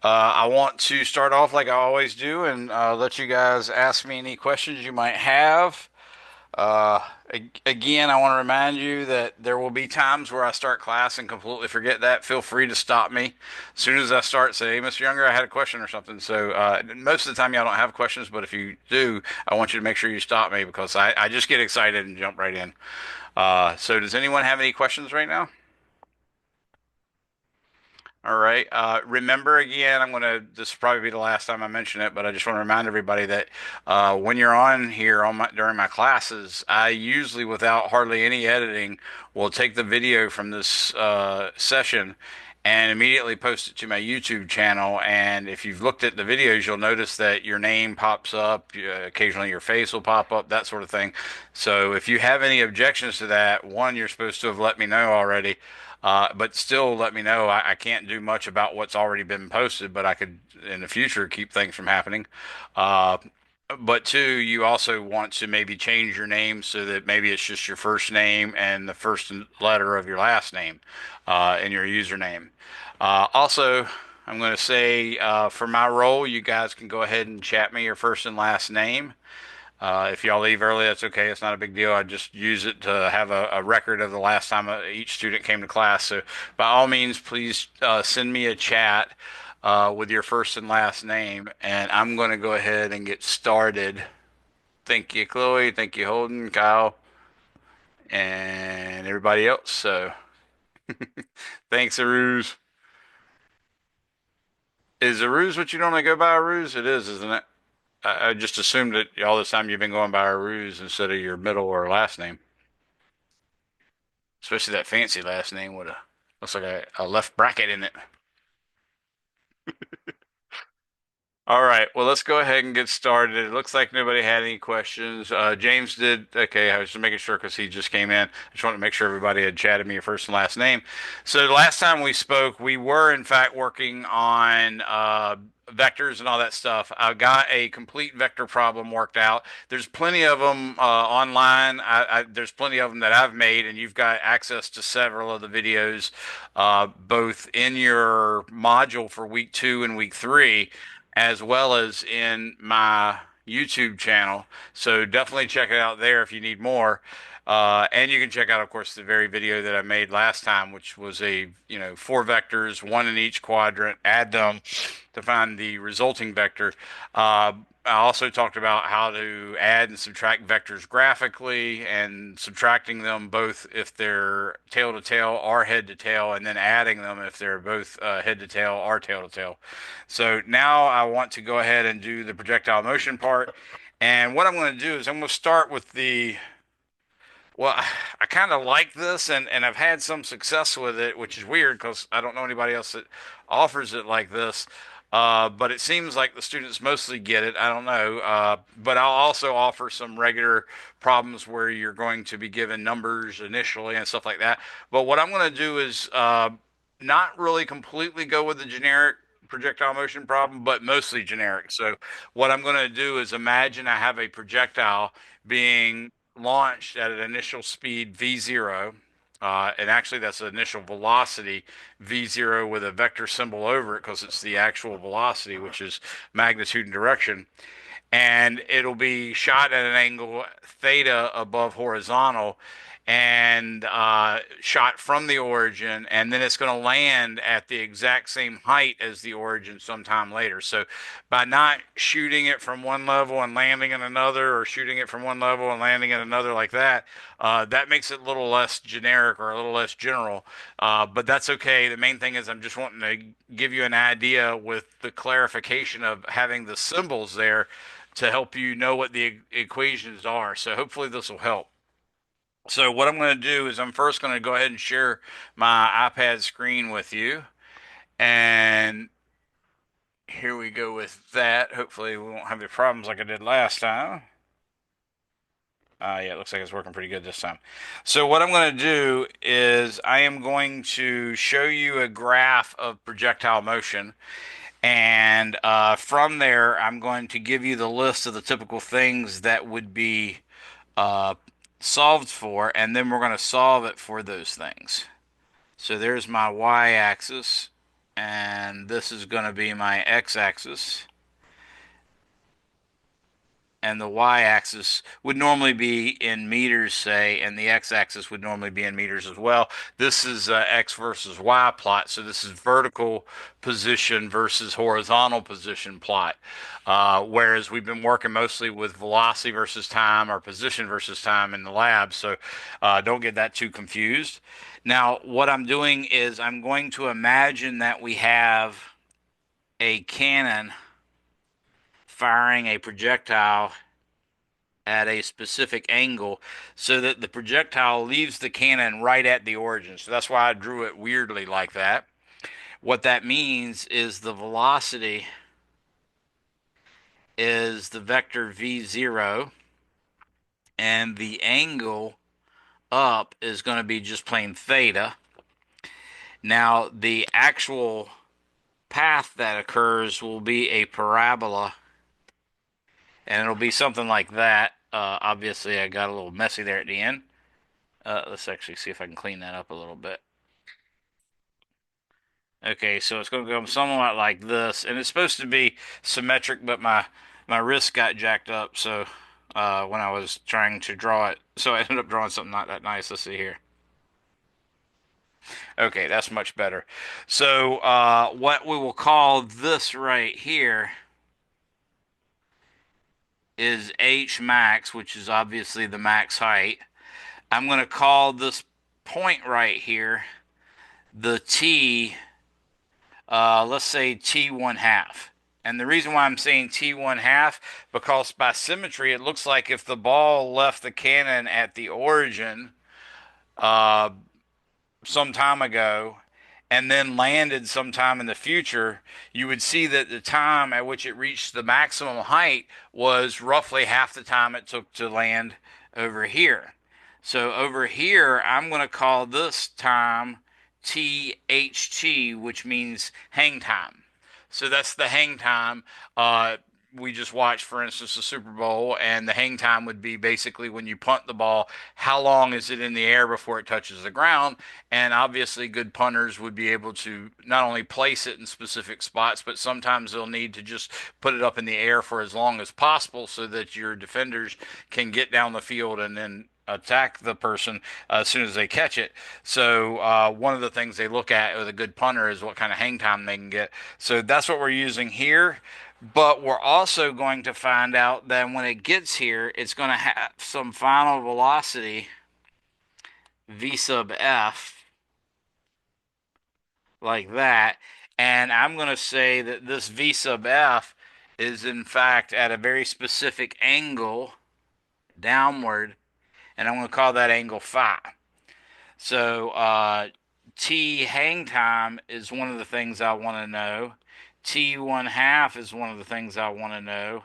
I want to start off like I always do and let you guys ask me any questions you might have. Again, I want to remind you that there will be times where I start class and completely forget that. Feel free to stop me as soon as I start. Say, hey, Mr. Younger, I had a question or something. So most of the time, y'all don't have questions, but if you do, I want you to make sure you stop me because I just get excited and jump right in. So does anyone have any questions right now? All right. Remember again, this will probably be the last time I mention it, but I just want to remind everybody that when you're on here during my classes, I usually, without hardly any editing, will take the video from this session and immediately post it to my YouTube channel. And if you've looked at the videos, you'll notice that your name pops up, occasionally your face will pop up, that sort of thing. So if you have any objections to that, one, you're supposed to have let me know already. But still, let me know. I can't do much about what's already been posted, but I could in the future keep things from happening. Uh, but two, you also want to maybe change your name so that maybe it's just your first name and the first letter of your last name in your username. Also, I'm going to say for my role, you guys can go ahead and chat me your first and last name. If y'all leave early, that's okay. It's not a big deal. I just use it to have a record of the last time each student came to class. So, by all means, please send me a chat with your first and last name, and I'm going to go ahead and get started. Thank you, Chloe. Thank you, Holden, Kyle, and everybody else. So, thanks, Aruz. Is Aruz what you normally go by, Aruz? It is, isn't it? I just assumed that all this time you've been going by Aruz instead of your middle or last name. Especially that fancy last name with a looks like a left bracket in it. All right, well, let's go ahead and get started. It looks like nobody had any questions. James did. Okay, I was just making sure because he just came in. I just wanted to make sure everybody had chatted me your first and last name. So the last time we spoke, we were in fact working on vectors and all that stuff. I got a complete vector problem worked out. There's plenty of them online. There's plenty of them that I've made, and you've got access to several of the videos, both in your module for week 2 and week 3 as well as in my YouTube channel. So definitely check it out there if you need more. And you can check out, of course, the very video that I made last time, which was four vectors, one in each quadrant, add them to find the resulting vector. I also talked about how to add and subtract vectors graphically and subtracting them both if they're tail to tail or head to tail, and then adding them if they're both head to tail or tail to tail. So now I want to go ahead and do the projectile motion part. And what I'm going to do is I'm going to start with well, I kind of like this and I've had some success with it, which is weird because I don't know anybody else that offers it like this. But it seems like the students mostly get it. I don't know. But I'll also offer some regular problems where you're going to be given numbers initially and stuff like that. But what I'm going to do is not really completely go with the generic projectile motion problem, but mostly generic. So what I'm going to do is imagine I have a projectile being launched at an initial speed v0. And actually, that's the initial velocity v0 with a vector symbol over it because it's the actual velocity, which is magnitude and direction. And it'll be shot at an angle theta above horizontal and shot from the origin, and then it's going to land at the exact same height as the origin sometime later. So by not shooting it from one level and landing in another, or shooting it from one level and landing in another like that, that makes it a little less generic or a little less general. But that's okay. The main thing is I'm just wanting to give you an idea with the clarification of having the symbols there to help you know what the equations are. So hopefully this will help. So what I'm going to do is I'm first going to go ahead and share my iPad screen with you. And here we go with that. Hopefully we won't have any problems like I did last time. Yeah, it looks like it's working pretty good this time. So what I'm going to do is I am going to show you a graph of projectile motion. And from there, I'm going to give you the list of the typical things that would be uh, solved for, and then we're going to solve it for those things. So there's my y-axis, and this is going to be my x-axis, and the y-axis would normally be in meters, say, and the x-axis would normally be in meters as well. This is x versus y plot, so this is vertical position versus horizontal position plot. Whereas we've been working mostly with velocity versus time or position versus time in the lab, so don't get that too confused. Now, what I'm doing is I'm going to imagine that we have a cannon firing a projectile at a specific angle so that the projectile leaves the cannon right at the origin. So that's why I drew it weirdly like that. What that means is the velocity is the vector v0, and the angle up is going to be just plain theta. Now, the actual path that occurs will be a parabola, and it'll be something like that. Obviously, I got a little messy there at the end. Let's actually see if I can clean that up a little bit. Okay, so it's going to go somewhat like this, and it's supposed to be symmetric, but my wrist got jacked up, so when I was trying to draw it, so I ended up drawing something not that nice. Let's see here. Okay, that's much better. So what we will call this right here is H max, which is obviously the max height. I'm going to call this point right here the T, let's say T1 half. And the reason why I'm saying T1 half, because by symmetry, it looks like if the ball left the cannon at the origin uh, some time ago and then landed sometime in the future, you would see that the time at which it reached the maximum height was roughly half the time it took to land over here. So over here, I'm going to call this time THT, which means hang time. So that's the hang time. We just watched, for instance, the Super Bowl, and the hang time would be basically when you punt the ball, how long is it in the air before it touches the ground? And obviously, good punters would be able to not only place it in specific spots, but sometimes they'll need to just put it up in the air for as long as possible so that your defenders can get down the field and then attack the person as soon as they catch it. So one of the things they look at with a good punter is what kind of hang time they can get. So that's what we're using here. But we're also going to find out that when it gets here, it's going to have some final velocity v sub f like that. And I'm going to say that this v sub f is in fact at a very specific angle downward, and I'm going to call that angle phi. So t hang time is one of the things I want to know. T1 half is one of the things I want to know.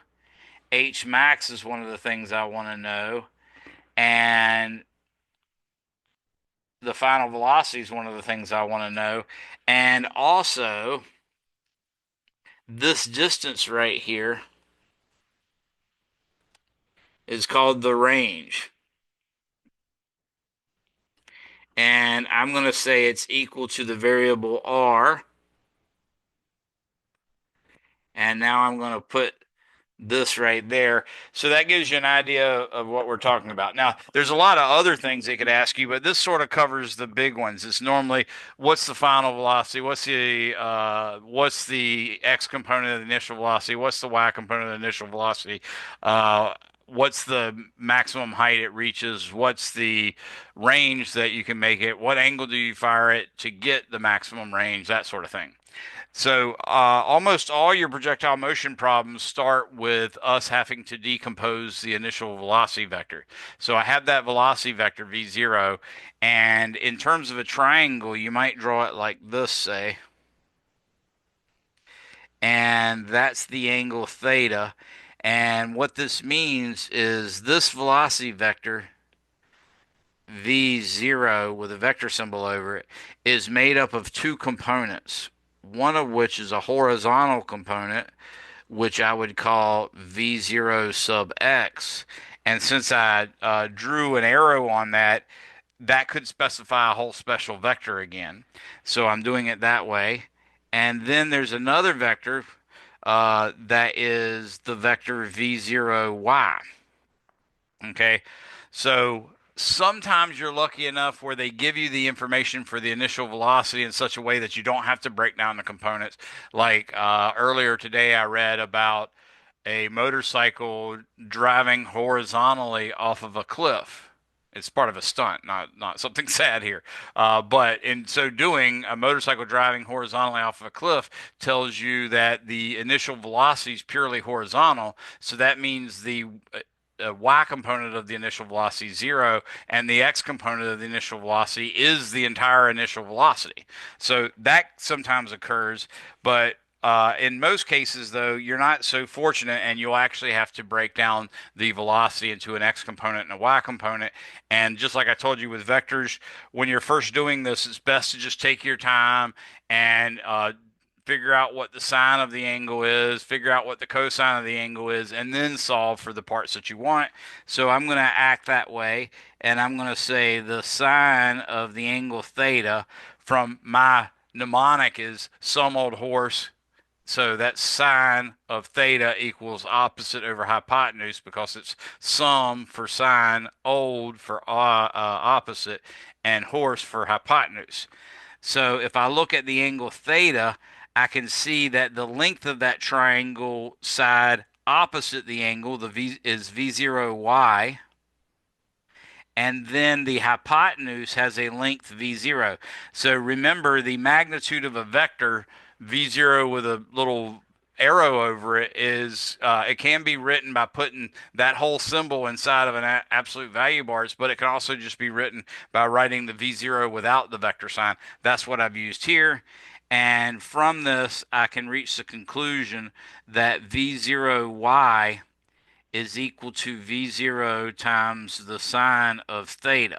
H max is one of the things I want to know. And the final velocity is one of the things I want to know. And also, this distance right here is called the range. And I'm going to say it's equal to the variable r. And now I'm going to put this right there. So that gives you an idea of what we're talking about. Now, there's a lot of other things they could ask you, but this sort of covers the big ones. It's normally what's the final velocity, what's the x component of the initial velocity, what's the y component of the initial velocity, what's the maximum height it reaches, what's the range that you can make it, what angle do you fire it to get the maximum range, that sort of thing. So almost all your projectile motion problems start with us having to decompose the initial velocity vector. So I have that velocity vector v0, and in terms of a triangle, you might draw it like this, say, and that's the angle theta. And what this means is this velocity vector v0 with a vector symbol over it is made up of two components, one of which is a horizontal component, which I would call v0 sub x. And since I drew an arrow on that, that could specify a whole special vector again. So I'm doing it that way. And then there's another vector that is the vector v0y. Okay. So sometimes you're lucky enough where they give you the information for the initial velocity in such a way that you don't have to break down the components. Like earlier today, I read about a motorcycle driving horizontally off of a cliff. It's part of a stunt, not something sad here. But in so doing, a motorcycle driving horizontally off of a cliff tells you that the initial velocity is purely horizontal. So that means the y component of the initial velocity is zero, and the x component of the initial velocity is the entire initial velocity. So that sometimes occurs, but in most cases, though, you're not so fortunate, and you'll actually have to break down the velocity into an x component and a y component. And just like I told you with vectors, when you're first doing this, it's best to just take your time and figure out what the sine of the angle is, figure out what the cosine of the angle is, and then solve for the parts that you want. So I'm going to act that way, and I'm going to say the sine of the angle theta from my mnemonic is some old horse. So that sine of theta equals opposite over hypotenuse because it's sum for sine, old for opposite, and horse for hypotenuse. So if I look at the angle theta, I can see that the length of that triangle side opposite the angle, the v is v0y, and then the hypotenuse has a length v0. So remember the magnitude of a vector v0 with a little arrow over it is it can be written by putting that whole symbol inside of an absolute value bars, but it can also just be written by writing the v0 without the vector sign. That's what I've used here. And from this, I can reach the conclusion that v0y is equal to v0 times the sine of theta.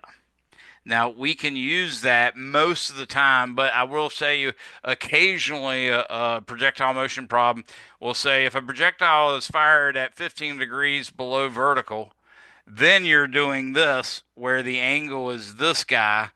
Now, we can use that most of the time, but I will say you occasionally a projectile motion problem will say if a projectile is fired at 15 degrees below vertical, then you're doing this where the angle is this guy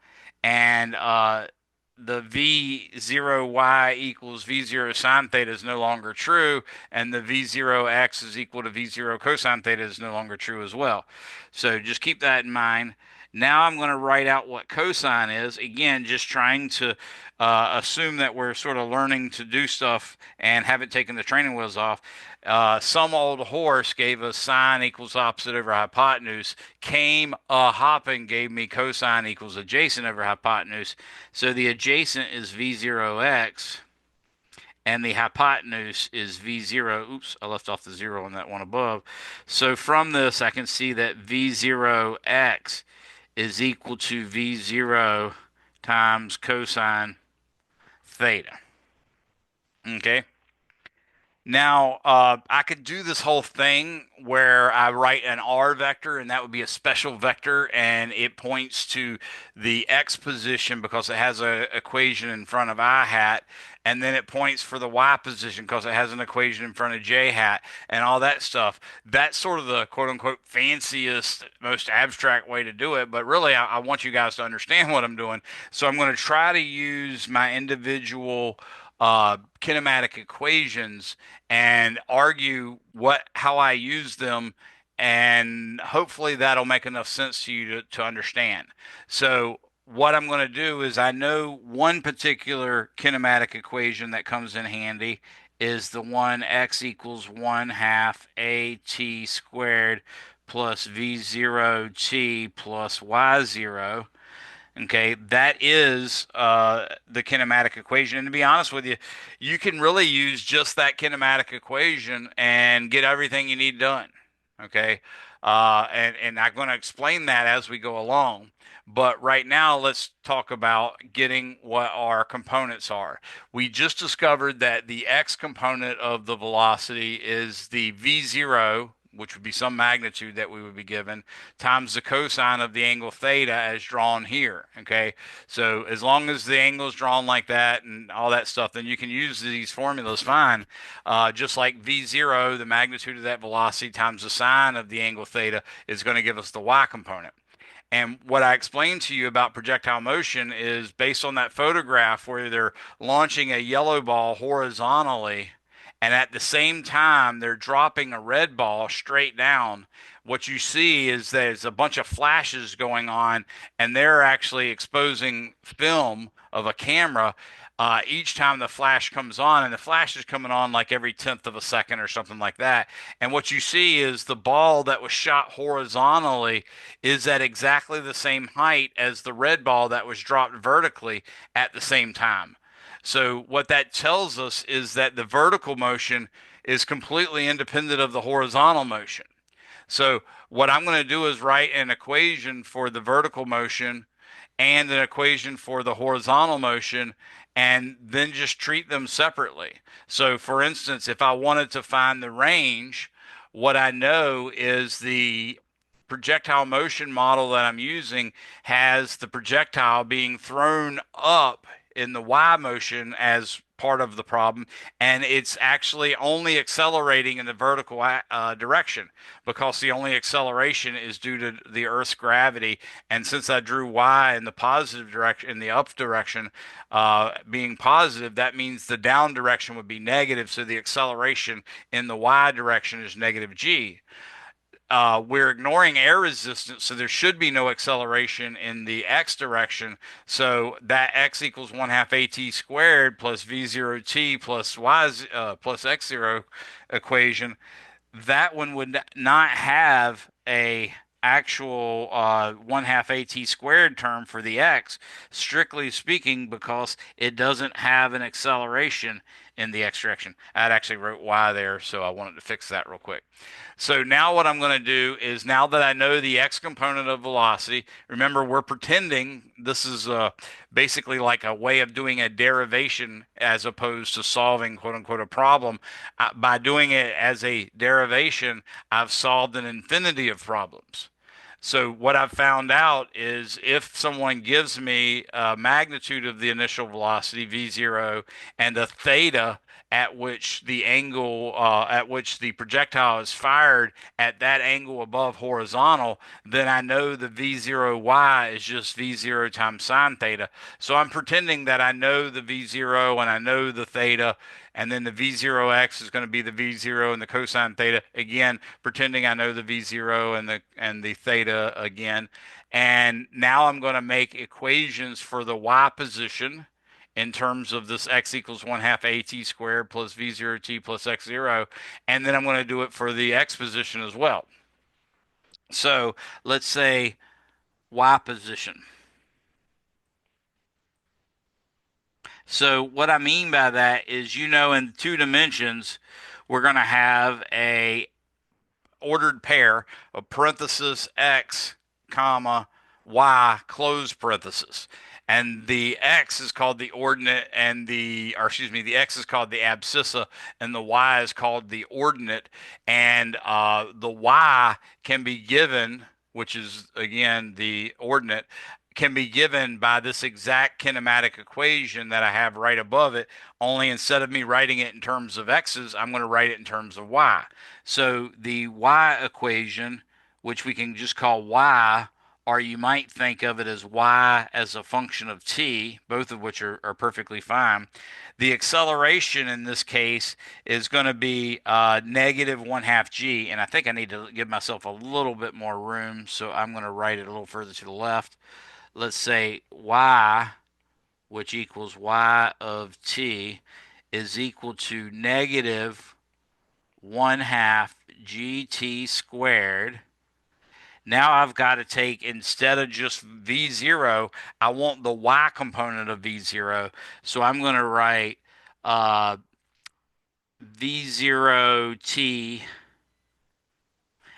and the v0y equals v0 sine theta is no longer true, and the v0x is equal to v0 cosine theta is no longer true as well. So just keep that in mind. Now I'm going to write out what cosine is. Again, just trying to assume that we're sort of learning to do stuff and haven't taken the training wheels off. Some old horse gave us sine equals opposite over hypotenuse, came a hopping, gave me cosine equals adjacent over hypotenuse. So the adjacent is v0x and the hypotenuse is v0. Oops, I left off the zero on that one above. So from this, I can see that v0x is equal to v0 times cosine theta. Okay. Now, I could do this whole thing where I write an R vector, and that would be a special vector, and it points to the X position because it has an equation in front of I hat, and then it points for the Y position because it has an equation in front of J hat, and all that stuff. That's sort of the quote unquote fanciest, most abstract way to do it, but really, I want you guys to understand what I'm doing. So I'm going to try to use my individual kinematic equations and argue how I use them, and hopefully that'll make enough sense to you to understand. So what I'm going to do is I know one particular kinematic equation that comes in handy is the one x equals 1 half at squared plus v0t plus y0. Okay, that is the kinematic equation. And to be honest with you, you can really use just that kinematic equation and get everything you need done. Okay, and I'm going to explain that as we go along. But right now, let's talk about getting what our components are. We just discovered that the x component of the velocity is the v0, which would be some magnitude that we would be given, times the cosine of the angle theta as drawn here. Okay, so as long as the angle is drawn like that and all that stuff, then you can use these formulas fine. Just like v0, the magnitude of that velocity times the sine of the angle theta is going to give us the y component. And what I explained to you about projectile motion is based on that photograph where they're launching a yellow ball horizontally, and at the same time they're dropping a red ball straight down. What you see is there's a bunch of flashes going on, and they're actually exposing film of a camera each time the flash comes on, and the flash is coming on like every tenth of a second or something like that. And what you see is the ball that was shot horizontally is at exactly the same height as the red ball that was dropped vertically at the same time. So what that tells us is that the vertical motion is completely independent of the horizontal motion. So what I'm going to do is write an equation for the vertical motion and an equation for the horizontal motion, and then just treat them separately. So for instance, if I wanted to find the range, what I know is the projectile motion model that I'm using has the projectile being thrown up in the y motion as part of the problem, and it's actually only accelerating in the vertical direction because the only acceleration is due to the Earth's gravity. And since I drew y in the positive direction, in the up direction, being positive, that means the down direction would be negative. So the acceleration in the y direction is negative g. We're ignoring air resistance, so there should be no acceleration in the x direction. So that x equals 1 half at squared plus v0t plus y plus x0 equation, that one would not have a actual 1 half at squared term for the x, strictly speaking, because it doesn't have an acceleration in the x direction. I actually wrote y there, so I wanted to fix that real quick. So now what I'm going to do is, now that I know the x component of velocity, remember we're pretending this is basically like a way of doing a derivation as opposed to solving quote unquote a problem. By doing it as a derivation, I've solved an infinity of problems. So what I've found out is if someone gives me a magnitude of the initial velocity v0 and a theta at which the angle at which the projectile is fired at that angle above horizontal, then I know the v0y is just v0 times sine theta. So I'm pretending that I know the v0 and I know the theta, and then the v0x is going to be the v0 and the cosine theta, again pretending I know the v0 and the theta again. And now I'm going to make equations for the y position in terms of this x equals 1 half at squared plus v0t plus x0, and then I'm going to do it for the x position as well. So let's say y position. So what I mean by that is, in two dimensions, we're going to have a ordered pair of parenthesis x comma y close parenthesis, and the x is called the ordinate, and the x is called the abscissa, and the y is called the ordinate. And the y can be given, which is again the ordinate, can be given by this exact kinematic equation that I have right above it. Only instead of me writing it in terms of x's, I'm going to write it in terms of y. So the y equation, which we can just call y, or you might think of it as y as a function of t, both of which are perfectly fine. The acceleration in this case is going to be negative 1 half g, and I think I need to give myself a little bit more room, so I'm going to write it a little further to the left. Let's say y, which equals y of t, is equal to negative 1 half gt squared. Now I've got to take, instead of just v0, I want the y component of v0. So I'm going to write uh, v0t.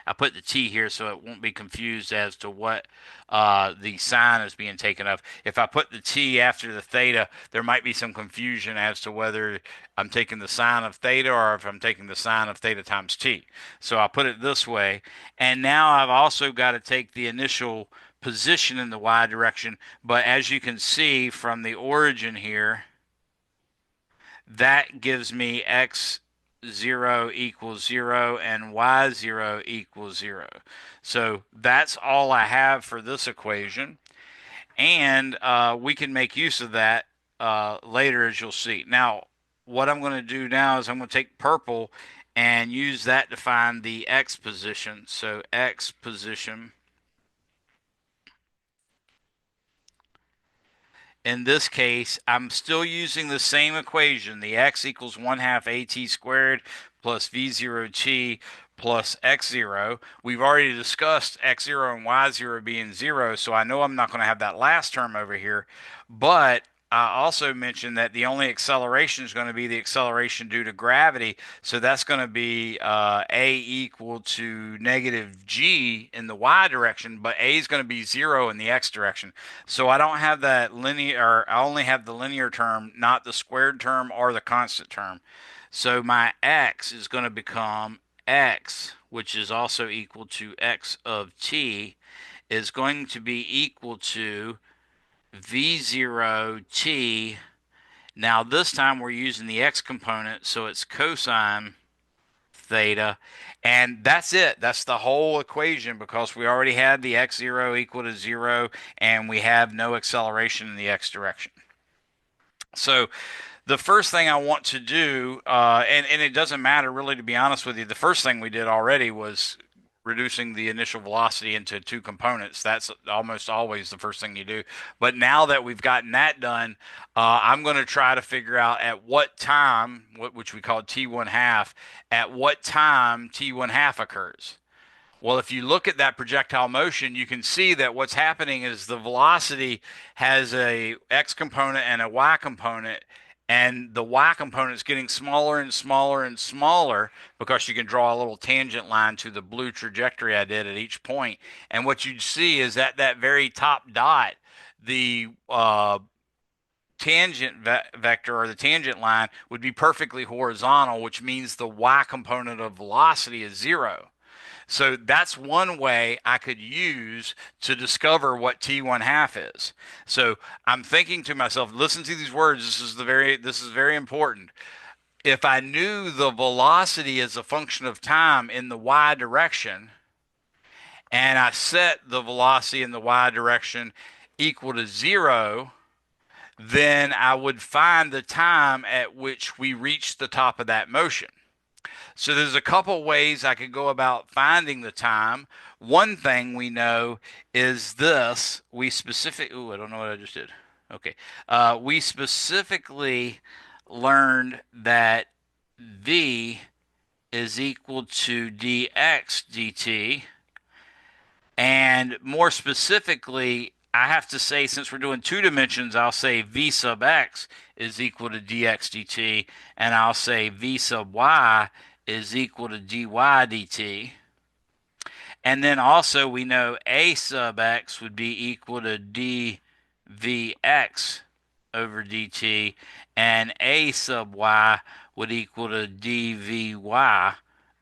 I put the t here so it won't be confused as to what the sign is being taken of. If I put the t after the theta, there might be some confusion as to whether I'm taking the sine of theta or if I'm taking the sine of theta times t. So I'll put it this way. And now I've also got to take the initial position in the y direction. But as you can see from the origin here, that gives me x 0 equals 0 and y0 equals 0. So that's all I have for this equation. And we can make use of that later, as you'll see. Now, what I'm going to do now is I'm going to take purple and use that to find the x position. So x position. In this case, I'm still using the same equation. The x equals 1 half at squared plus v0t plus x0. We've already discussed x0 and y0 being 0, so I know I'm not going to have that last term over here. But I also mentioned that the only acceleration is going to be the acceleration due to gravity. So that's going to be a equal to negative g in the y direction, but a is going to be 0 in the x direction. So I don't have that linear, I only have the linear term, not the squared term or the constant term. So my x is going to become x, which is also equal to x of t, is going to be equal to v0t. Now this time we're using the x component, so it's cosine theta. And that's it. That's the whole equation because we already had the x0 equal to 0 and we have no acceleration in the x direction. So the first thing I want to do, and it doesn't matter really, to be honest with you, the first thing we did already was reducing the initial velocity into two components. That's almost always the first thing you do. But now that we've gotten that done, I'm going to try to figure out at what time, which we call T1 half, at what time T1 half occurs. Well, if you look at that projectile motion, you can see that what's happening is the velocity has a x component and a y component, and the y component is getting smaller and smaller and smaller because you can draw a little tangent line to the blue trajectory I did at each point. And what you'd see is at that very top dot, the tangent vector or the tangent line would be perfectly horizontal, which means the y component of velocity is 0. So that's one way I could use to discover what T1 half is. So I'm thinking to myself, listen to these words. This is very important. If I knew the velocity as a function of time in the y direction, and I set the velocity in the y direction equal to 0, then I would find the time at which we reach the top of that motion. So there's a couple ways I could go about finding the time. One thing we know is this. I don't know what I just did. Okay. We specifically learned that v is equal to dx dt. And more specifically, I have to say, since we're doing two dimensions, I'll say v sub x is equal to dx dt, and I'll say v sub y is equal to dy dt. And then also we know a sub x would be equal to dvx over dt, and a sub y would equal to dvy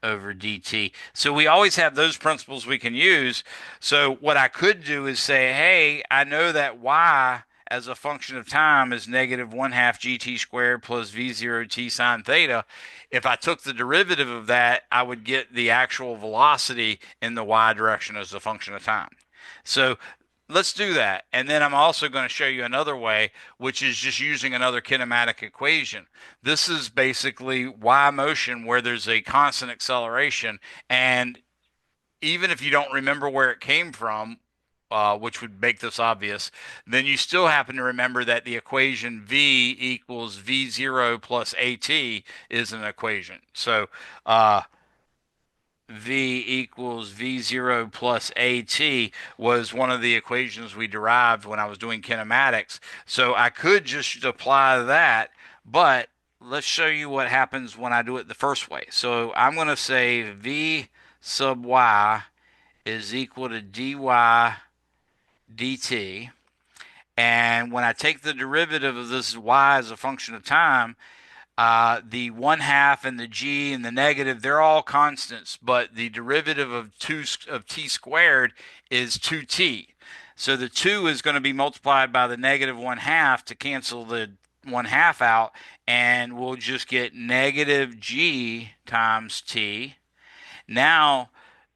over dt. So we always have those principles we can use. So what I could do is say, hey, I know that y as a function of time is negative 1 half gt squared plus v0t sine theta. If I took the derivative of that, I would get the actual velocity in the y direction as a function of time. So let's do that. And then I'm also going to show you another way, which is just using another kinematic equation. This is basically y motion where there's a constant acceleration. And even if you don't remember where it came from, which would make this obvious, then you still happen to remember that the equation v equals v0 plus at is an equation. So v equals v0 plus at was one of the equations we derived when I was doing kinematics. So I could just apply that, but let's show you what happens when I do it the first way. So I'm going to say v sub y is equal to dy dt. And when I take the derivative of this y as a function of time, the 1 half and the g and the negative, they're all constants, but the derivative of t squared is 2t. So the 2 is going to be multiplied by the negative 1 half to cancel the 1 half out, and we'll just get negative g times t. Now,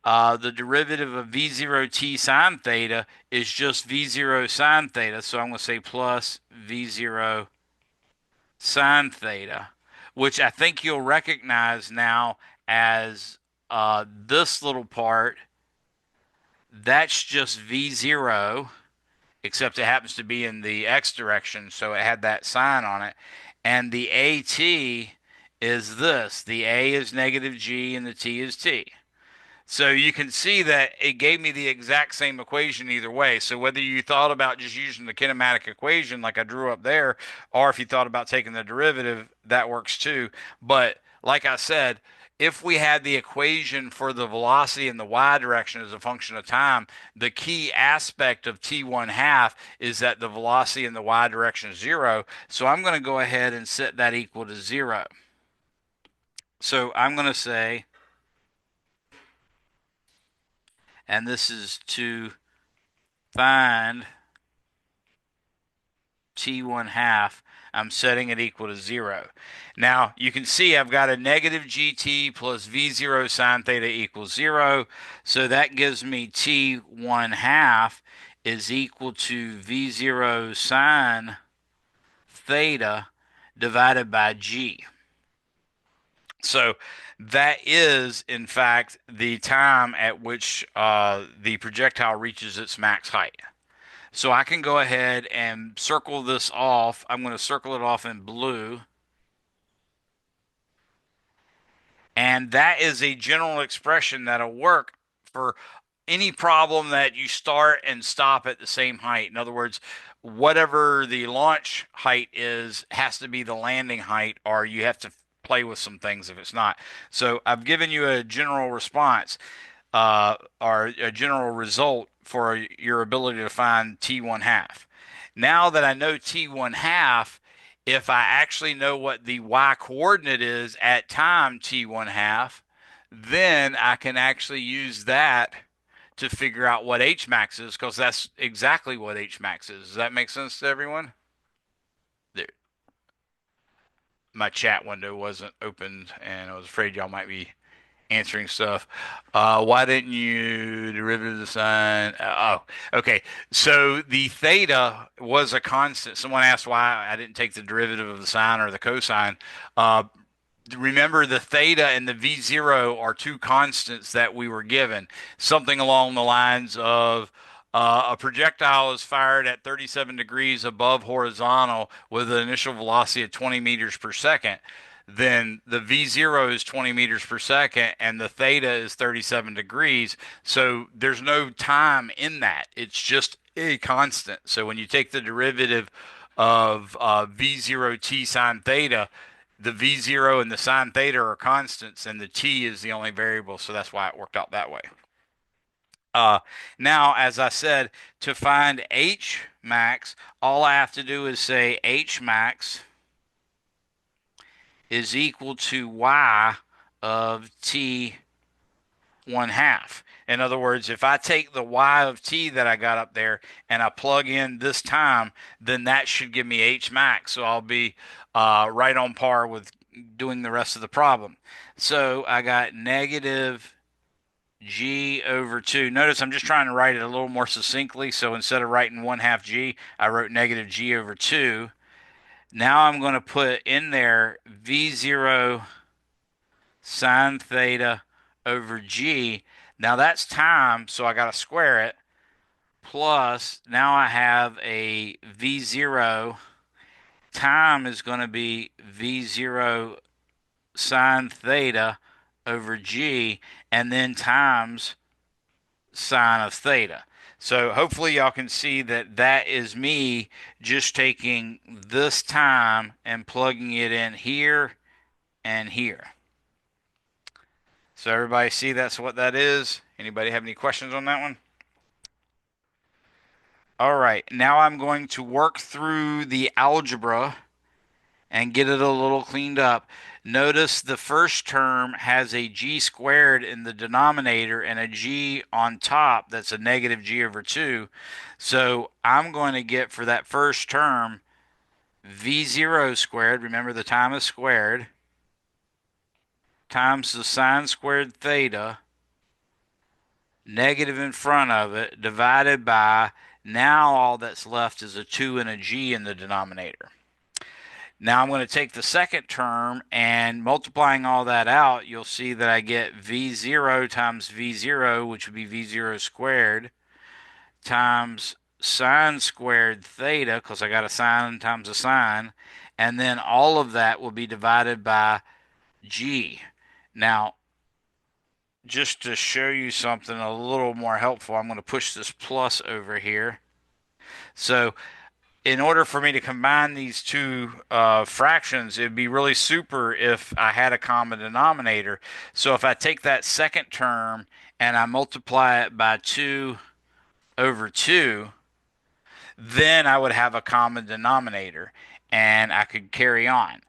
the derivative of v0t sine theta is just v0 sine theta. So I'm going to say plus v0 sine theta, which I think you'll recognize now as this little part. That's just v0, except it happens to be in the x direction, so it had that sign on it. And the at is this. The a is negative g and the t is t. So you can see that it gave me the exact same equation either way. So whether you thought about just using the kinematic equation like I drew up there, or if you thought about taking the derivative, that works too. But like I said, if we had the equation for the velocity in the y direction as a function of time, the key aspect of t1 half is that the velocity in the y direction is zero. So I'm going to go ahead and set that equal to zero. So I'm going to say, and this is to find t1 half, I'm setting it equal to zero. Now you can see I've got a negative gt plus v0 sine theta equals zero. So that gives me t1 half is equal to v0 sine theta divided by g. So that is, in fact, the time at which the projectile reaches its max height. So I can go ahead and circle this off. I'm going to circle it off in blue. And that is a general expression that'll work for any problem that you start and stop at the same height. In other words, whatever the launch height is has to be the landing height, or you have to play with some things if it's not. So I've given you a general response, or a general result for your ability to find T1 half. Now that I know T1 half, if I actually know what the y coordinate is at time T1 half, then I can actually use that to figure out what H max is, because that's exactly what H max is. Does that make sense to everyone? There, my chat window wasn't opened, and I was afraid y'all might be answering stuff. Why didn't you derivative the sine? Okay. So the theta was a constant. Someone asked why I didn't take the derivative of the sine or the cosine. Uh, Remember, the theta and the v0 are two constants that we were given. Something along the lines of a projectile is fired at 37 degrees above horizontal with an initial velocity of 20 meters per second. Then the v0 is 20 meters per second and the theta is 37 degrees. So there's no time in that. It's just a constant. So when you take the derivative of v0t sine theta, the v0 and the sine theta are constants, and the t is the only variable, so that's why it worked out that way. Uh, Now, as I said, to find h max, all I have to do is say h max is equal to y of t 1 half. In other words, if I take the y of t that I got up there and I plug in this time, then that should give me h max. So I'll be right on par with doing the rest of the problem. So I got negative g over 2. Notice I'm just trying to write it a little more succinctly. So instead of writing 1 half g, I wrote negative g over 2. Now I'm going to put in there v0 sine theta over g. Now that's time, so I got to square it. Plus, now I have a v0. Time is going to be v0 sine theta over g, and then times sine of theta. So hopefully y'all can see that that is me just taking this time and plugging it in here and here. So everybody see that's what that is? Anybody have any questions on that one? All right, now I'm going to work through the algebra and get it a little cleaned up. Notice the first term has a g squared in the denominator and a g on top that's a negative g over 2. So I'm going to get for that first term V0 squared, remember the time is squared, times the sine squared theta, negative in front of it, divided by, now all that's left is a 2 and a g in the denominator. Now I'm going to take the second term and multiplying all that out, you'll see that I get V0 times V0, which would be V0 squared, times sine squared theta, because I got a sine times a sine, and then all of that will be divided by G. Now, just to show you something a little more helpful, I'm going to push this plus over here. So in order for me to combine these two fractions, it'd be really super if I had a common denominator. So if I take that second term and I multiply it by 2 over 2, then I would have a common denominator and I could carry on.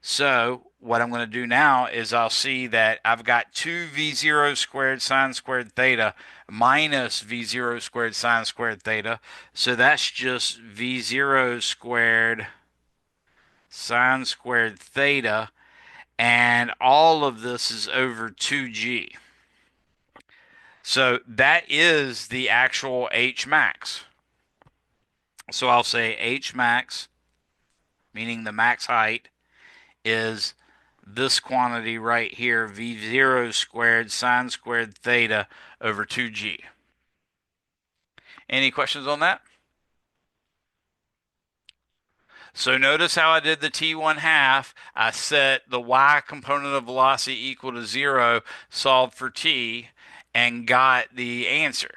So what I'm going to do now is I'll see that I've got 2v0 squared sine squared theta minus v0 squared sine squared theta. So that's just v0 squared sine squared theta. And all of this is over 2g. So that is the actual h max. So I'll say h max, meaning the max height, is this quantity right here, v0 squared sine squared theta over 2g. Any questions on that? So notice how I did the t1 half. I set the y component of velocity equal to 0, solved for t, and got the answer.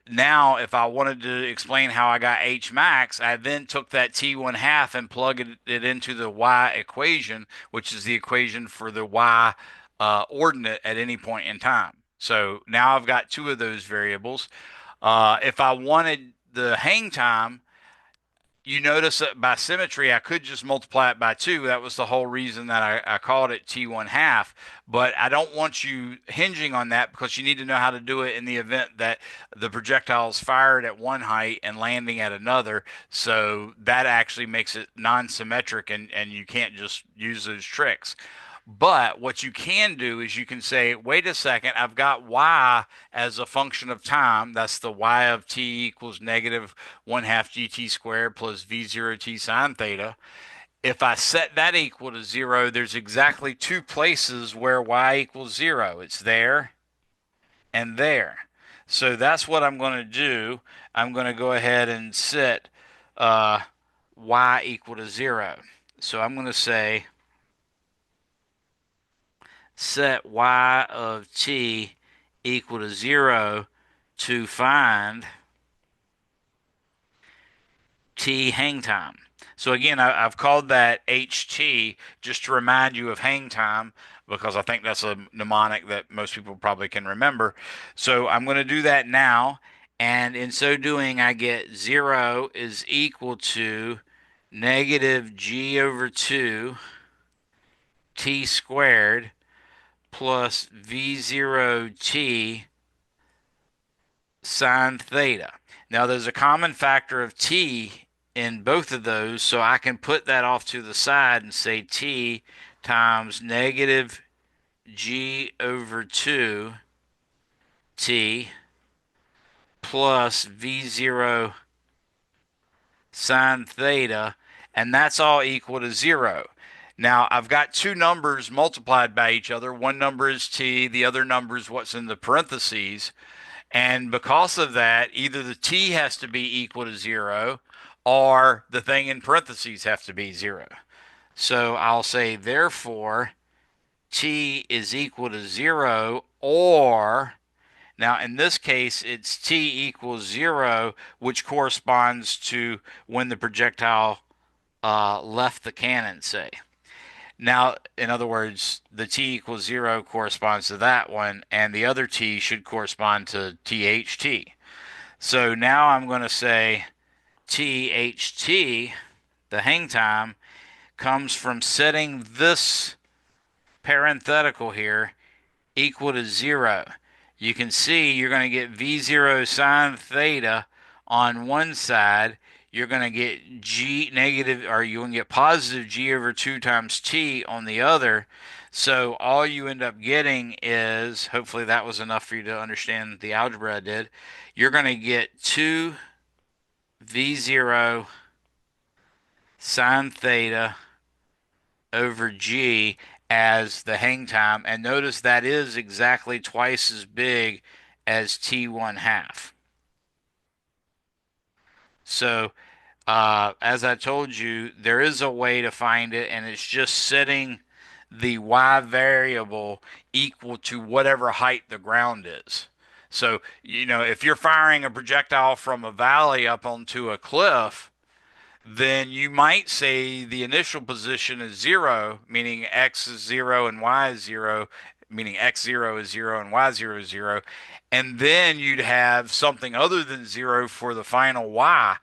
Now, if I wanted to explain how I got H max, I then took that T1 half and plugged it into the Y equation, which is the equation for the Y ordinate at any point in time. So now I've got two of those variables. If I wanted the hang time, you notice that by symmetry, I could just multiply it by 2. That was the whole reason that I called it T1 half. But I don't want you hinging on that because you need to know how to do it in the event that the projectile is fired at one height and landing at another. So that actually makes it non-symmetric and you can't just use those tricks. But what you can do is you can say, wait a second, I've got y as a function of time. That's the y of t equals negative 1 half gt squared plus v0 t sine theta. If I set that equal to 0, there's exactly two places where y equals 0. It's there and there. So that's what I'm going to do. I'm going to go ahead and set y equal to 0. So I'm going to say set y of t equal to 0 to find t hang time. So again, I've called that HT just to remind you of hang time because I think that's a mnemonic that most people probably can remember. So I'm going to do that now. And in so doing, I get 0 is equal to negative g over 2 t squared plus v0t sine theta. Now there's a common factor of t in both of those, so I can put that off to the side and say t times negative g over 2 t plus v0 sine theta, and that's all equal to 0. Now, I've got two numbers multiplied by each other. One number is t, the other number is what's in the parentheses. And because of that, either the t has to be equal to 0 or the thing in parentheses have to be 0. So I'll say, therefore, t is equal to 0 or, now in this case, it's t equals 0, which corresponds to when the projectile left the cannon, say. Now, in other words, the t equals 0 corresponds to that one, and the other t should correspond to THT. So now I'm going to say THT, the hang time, comes from setting this parenthetical here equal to 0. You can see you're going to get V0 sine theta on one side. you're going to get g negative, or you're going to get positive g over 2 times t on the other. So all you end up getting is, hopefully that was enough for you to understand the algebra I did. You're going to get 2 v0 sine theta over g as the hang time. And notice that is exactly twice as big as t1 half. So as I told you, there is a way to find it, and it's just setting the y variable equal to whatever height the ground is. So, if you're firing a projectile from a valley up onto a cliff, then you might say the initial position is zero, meaning x is zero and y is zero, meaning x zero is zero and y zero is zero. And then you'd have something other than zero for the final y.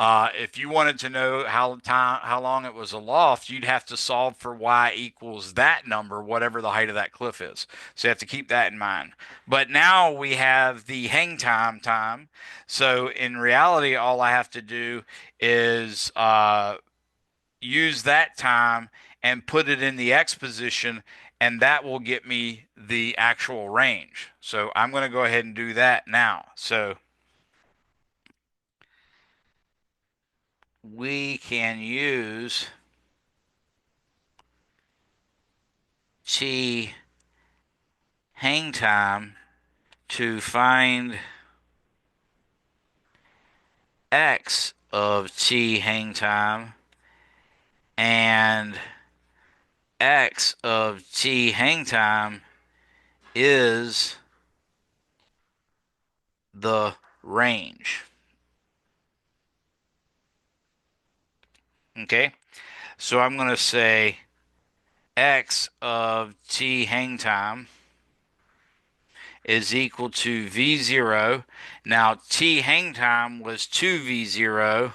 If you wanted to know how long it was aloft, you'd have to solve for y equals that number, whatever the height of that cliff is. So you have to keep that in mind. But now we have the hang time. So in reality, all I have to do is use that time and put it in the x position, and that will get me the actual range. So I'm going to go ahead and do that now. So we can use t hang time to find x of t hang time, and x of t hang time is the range. Okay, so I'm going to say x of t hang time is equal to v0. Now, t hang time was 2v0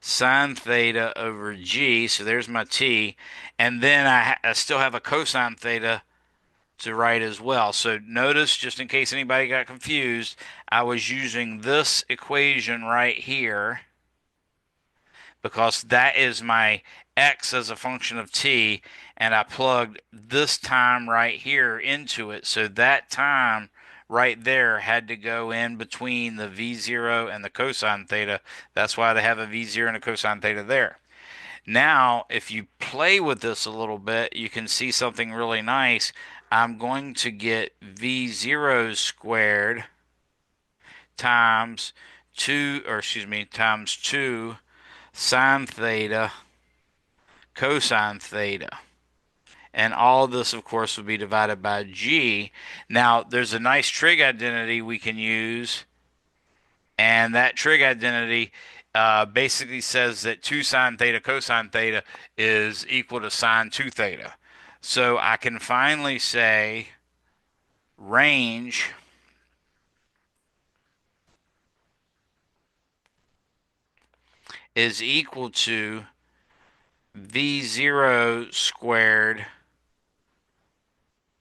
sine theta over g. So there's my t. And then I still have a cosine theta to write as well. So notice, just in case anybody got confused, I was using this equation right here because that is my x as a function of t, and I plugged this time right here into it. So that time right there had to go in between the v0 and the cosine theta. That's why they have a v0 and a cosine theta there. Now, if you play with this a little bit, you can see something really nice. I'm going to get v0 squared times 2, or excuse me, times 2 sine theta cosine theta. And all of this, of course, will be divided by g. Now, there's a nice trig identity we can use, and that trig identity basically says that 2 sine theta cosine theta is equal to sine 2 theta. So I can finally say range is equal to v0 squared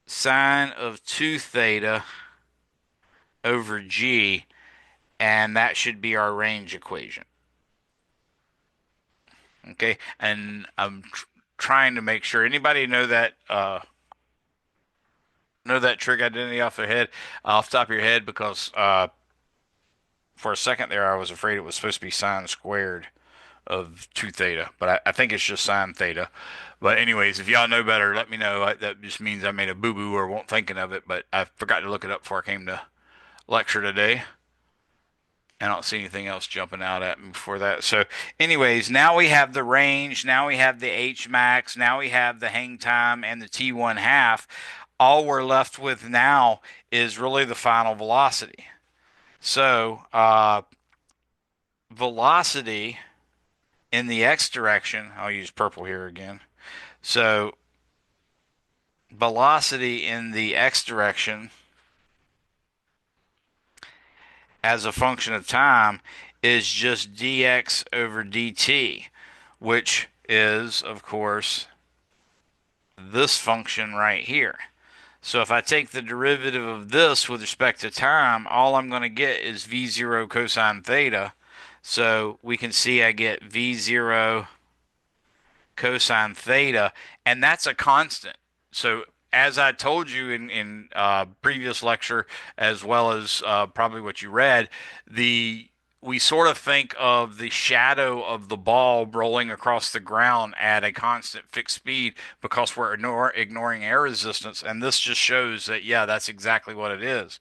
sine of 2 theta over g, and that should be our range equation. Okay, and I'm trying to make sure anybody know that trig identity off their head, off the top of your head, because for a second there I was afraid it was supposed to be sine squared of 2 theta, but I think it's just sine theta. But anyways, if y'all know better, let me know. That just means I made a boo-boo or won't thinking of it, but I forgot to look it up before I came to lecture today. I don't see anything else jumping out at me before that. So, anyways, now we have the range, now we have the H max, now we have the hang time and the T1 half. All we're left with now is really the final velocity. So, velocity in the x direction, I'll use purple here again. So, velocity in the x direction as a function of time is just dx over dt, which is, of course, this function right here. So if I take the derivative of this with respect to time, all I'm going to get is v0 cosine theta. So we can see I get V0 cosine theta, and that's a constant. So as I told you in previous lecture, as well as probably what you read, the we sort of think of the shadow of the ball rolling across the ground at a constant fixed speed because we're ignoring air resistance, and this just shows that yeah, that's exactly what it is.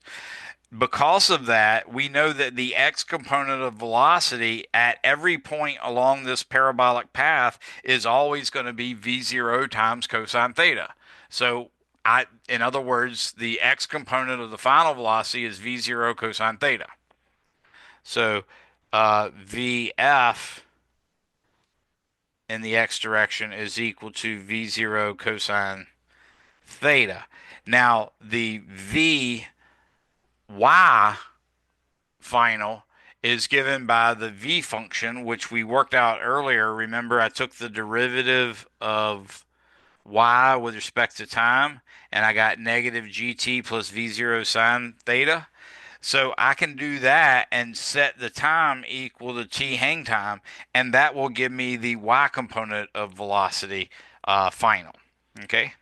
Because of that, we know that the x component of velocity at every point along this parabolic path is always going to be v0 times cosine theta. So in other words, the x component of the final velocity is v0 cosine theta. So vf in the x direction is equal to v0 cosine theta. Now the vy final is given by the v function, which we worked out earlier. Remember, I took the derivative of y with respect to time, and I got negative gt plus v0 sine theta. So I can do that and set the time equal to t hang time, and that will give me the y component of velocity final. Okay,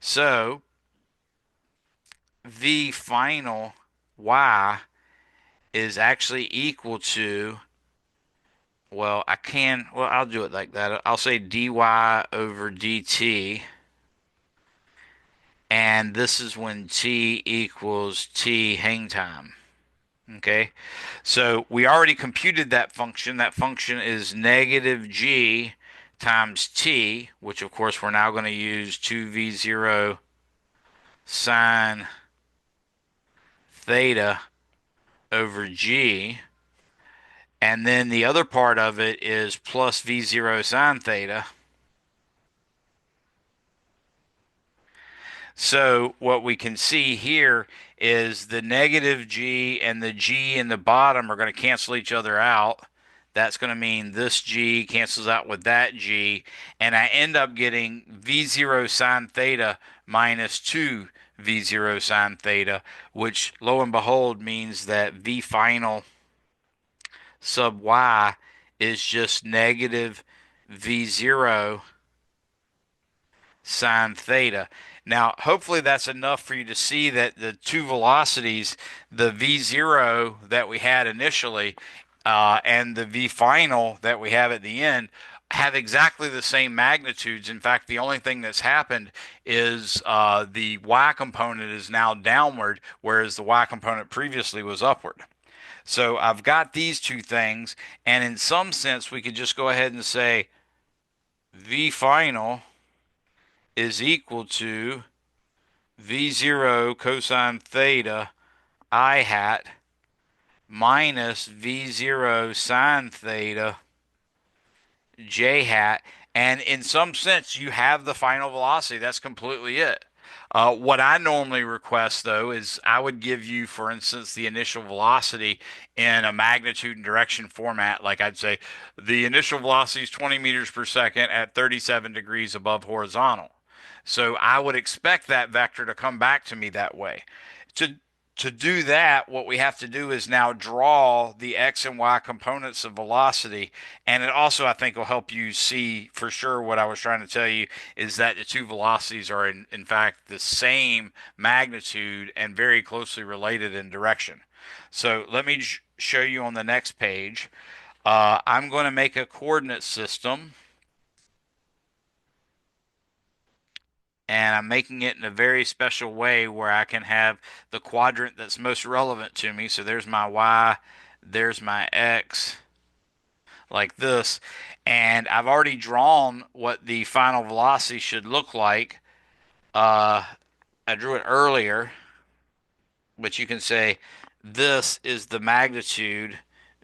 so v final y is actually equal to, I'll do it like that. I'll say dy over dt, and this is when t equals t hang time. Okay, so we already computed that function. That function is negative g times t, which of course we're now going to use 2v0 sine theta over g. And then the other part of it is plus v0 sine theta. So what we can see here is the negative g and the g in the bottom are going to cancel each other out. That's going to mean this g cancels out with that g, and I end up getting v0 sine theta minus 2 v0 sine theta, which lo and behold means that v final sub y is just negative v0 sine theta. Now, hopefully that's enough for you to see that the two velocities, the v0 that we had initially and the v final that we have at the end, have exactly the same magnitudes. In fact, the only thing that's happened is the y component is now downward, whereas the y component previously was upward. So I've got these two things, and in some sense, we could just go ahead and say v final is equal to v0 cosine theta I hat minus v0 sine theta j hat. And in some sense, you have the final velocity. That's completely it. What I normally request, though, is I would give you, for instance, the initial velocity in a magnitude and direction format. Like I'd say the initial velocity is 20 meters per second at 37 degrees above horizontal. So I would expect that vector to come back to me that way. To to do that, what we have to do is now draw the x and y components of velocity. And it also, I think, will help you see for sure what I was trying to tell you is that the two velocities are, in fact, the same magnitude and very closely related in direction. So let me show you on the next page. I'm going to make a coordinate system, and I'm making it in a very special way where I can have the quadrant that's most relevant to me. So there's my y, there's my x, like this. And I've already drawn what the final velocity should look like. Uh, I drew it earlier, but you can say this is the magnitude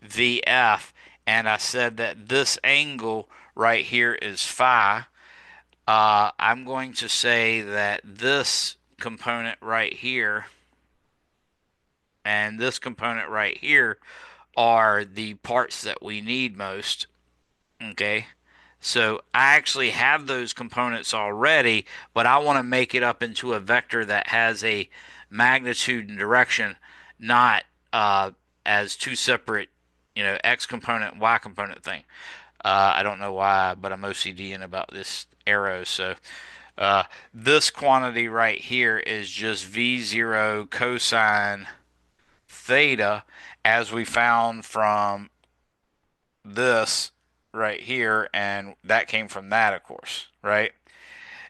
VF. And I said that this angle right here is phi. I'm going to say that this component right here and this component right here are the parts that we need most. Okay. So I actually have those components already, but I want to make it up into a vector that has a magnitude and direction, not as two separate. X component, Y component thing. I don't know why, but I'm OCDing about this arrow. So uh, this quantity right here is just V0 cosine theta, as we found from this right here, and that came from that, of course, right?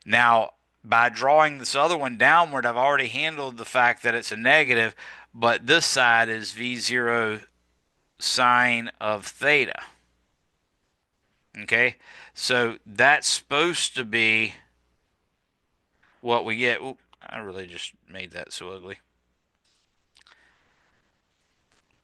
Now, by drawing this other one downward, I've already handled the fact that it's a negative, but this side is V0 sine of theta. Okay, so that's supposed to be what we get. Oop, I really just made that so ugly.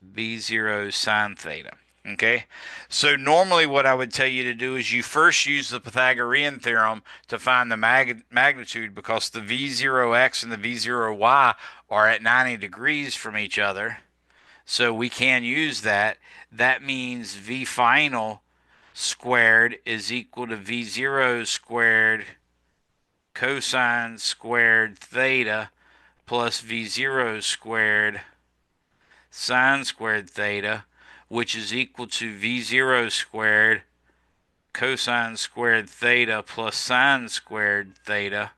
V0 sine theta. Okay, so normally what I would tell you to do is you first use the Pythagorean theorem to find the magnitude, because the V0x and the V0y are at 90 degrees from each other. So we can use that. That means V final squared is equal to V0 squared cosine squared theta plus V0 squared sine squared theta, which is equal to V0 squared cosine squared theta plus sine squared theta.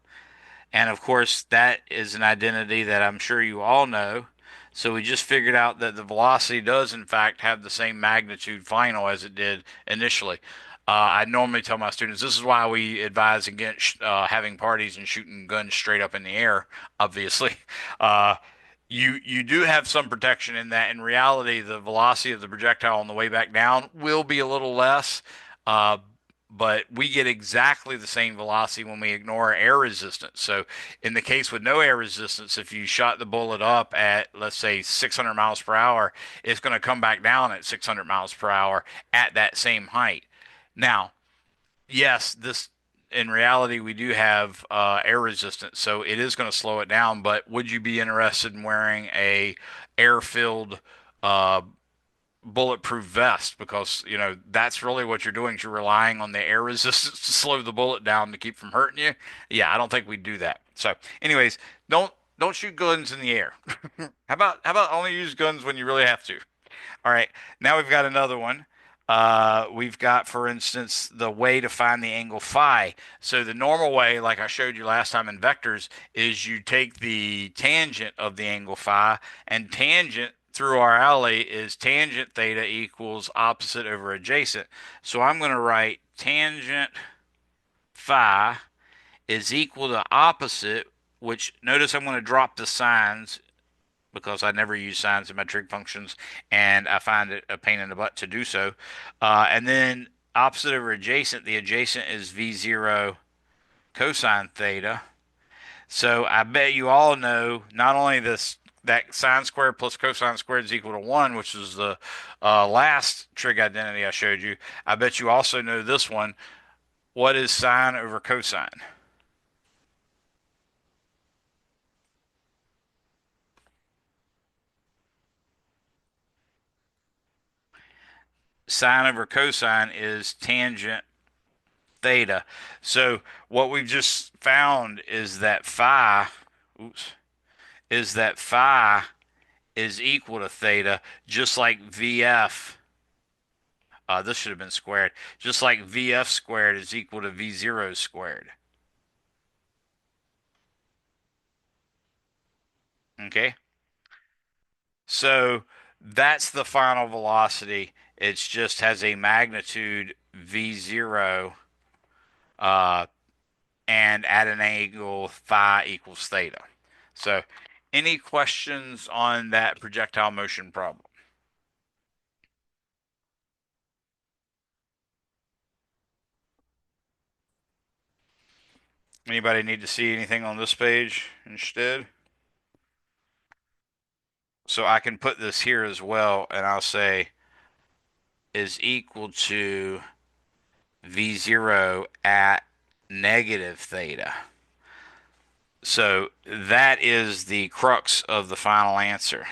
And of course, that is an identity that I'm sure you all know. So we just figured out that the velocity does, in fact, have the same magnitude final as it did initially. I normally tell my students this is why we advise against having parties and shooting guns straight up in the air, obviously. Uh, you do have some protection in that. In reality, the velocity of the projectile on the way back down will be a little less, uh, but we get exactly the same velocity when we ignore air resistance. So in the case with no air resistance, if you shot the bullet up at, let's say, 600 miles per hour, it's going to come back down at 600 miles per hour at that same height. Now, yes, this in reality we do have air resistance, so it is going to slow it down. But would you be interested in wearing a air-filled uh, bulletproof vest? Because that's really what you're doing. You're relying on the air resistance to slow the bullet down to keep from hurting you. Yeah, I don't think we'd do that. So, anyways, don't shoot guns in the air. How about only use guns when you really have to? All right, now we've got another one. We've got, for instance, the way to find the angle phi. So the normal way, like I showed you last time in vectors, is you take the tangent of the angle phi, and tangent through our alley is tangent theta equals opposite over adjacent. So I'm going to write tangent phi is equal to opposite, which notice I'm going to drop the signs because I never use sines in my trig functions, and I find it a pain in the butt to do so. And then opposite over adjacent, the adjacent is V0 cosine theta. So I bet you all know not only this that sine squared plus cosine squared is equal to 1, which is the last trig identity I showed you. I bet you also know this one. What is sine over cosine? Sine over cosine is tangent theta. So what we've just found is that oops, is that phi is equal to theta, just like VF. This should have been squared. Just like VF squared is equal to V0 squared. Okay, so that's the final velocity. It just has a magnitude V0 uh, and at an angle phi equals theta. So, any questions on that projectile motion problem? Anybody need to see anything on this page instead? So I can put this here as well, and I'll say is equal to V0 at negative theta. So that is the crux of the final answer.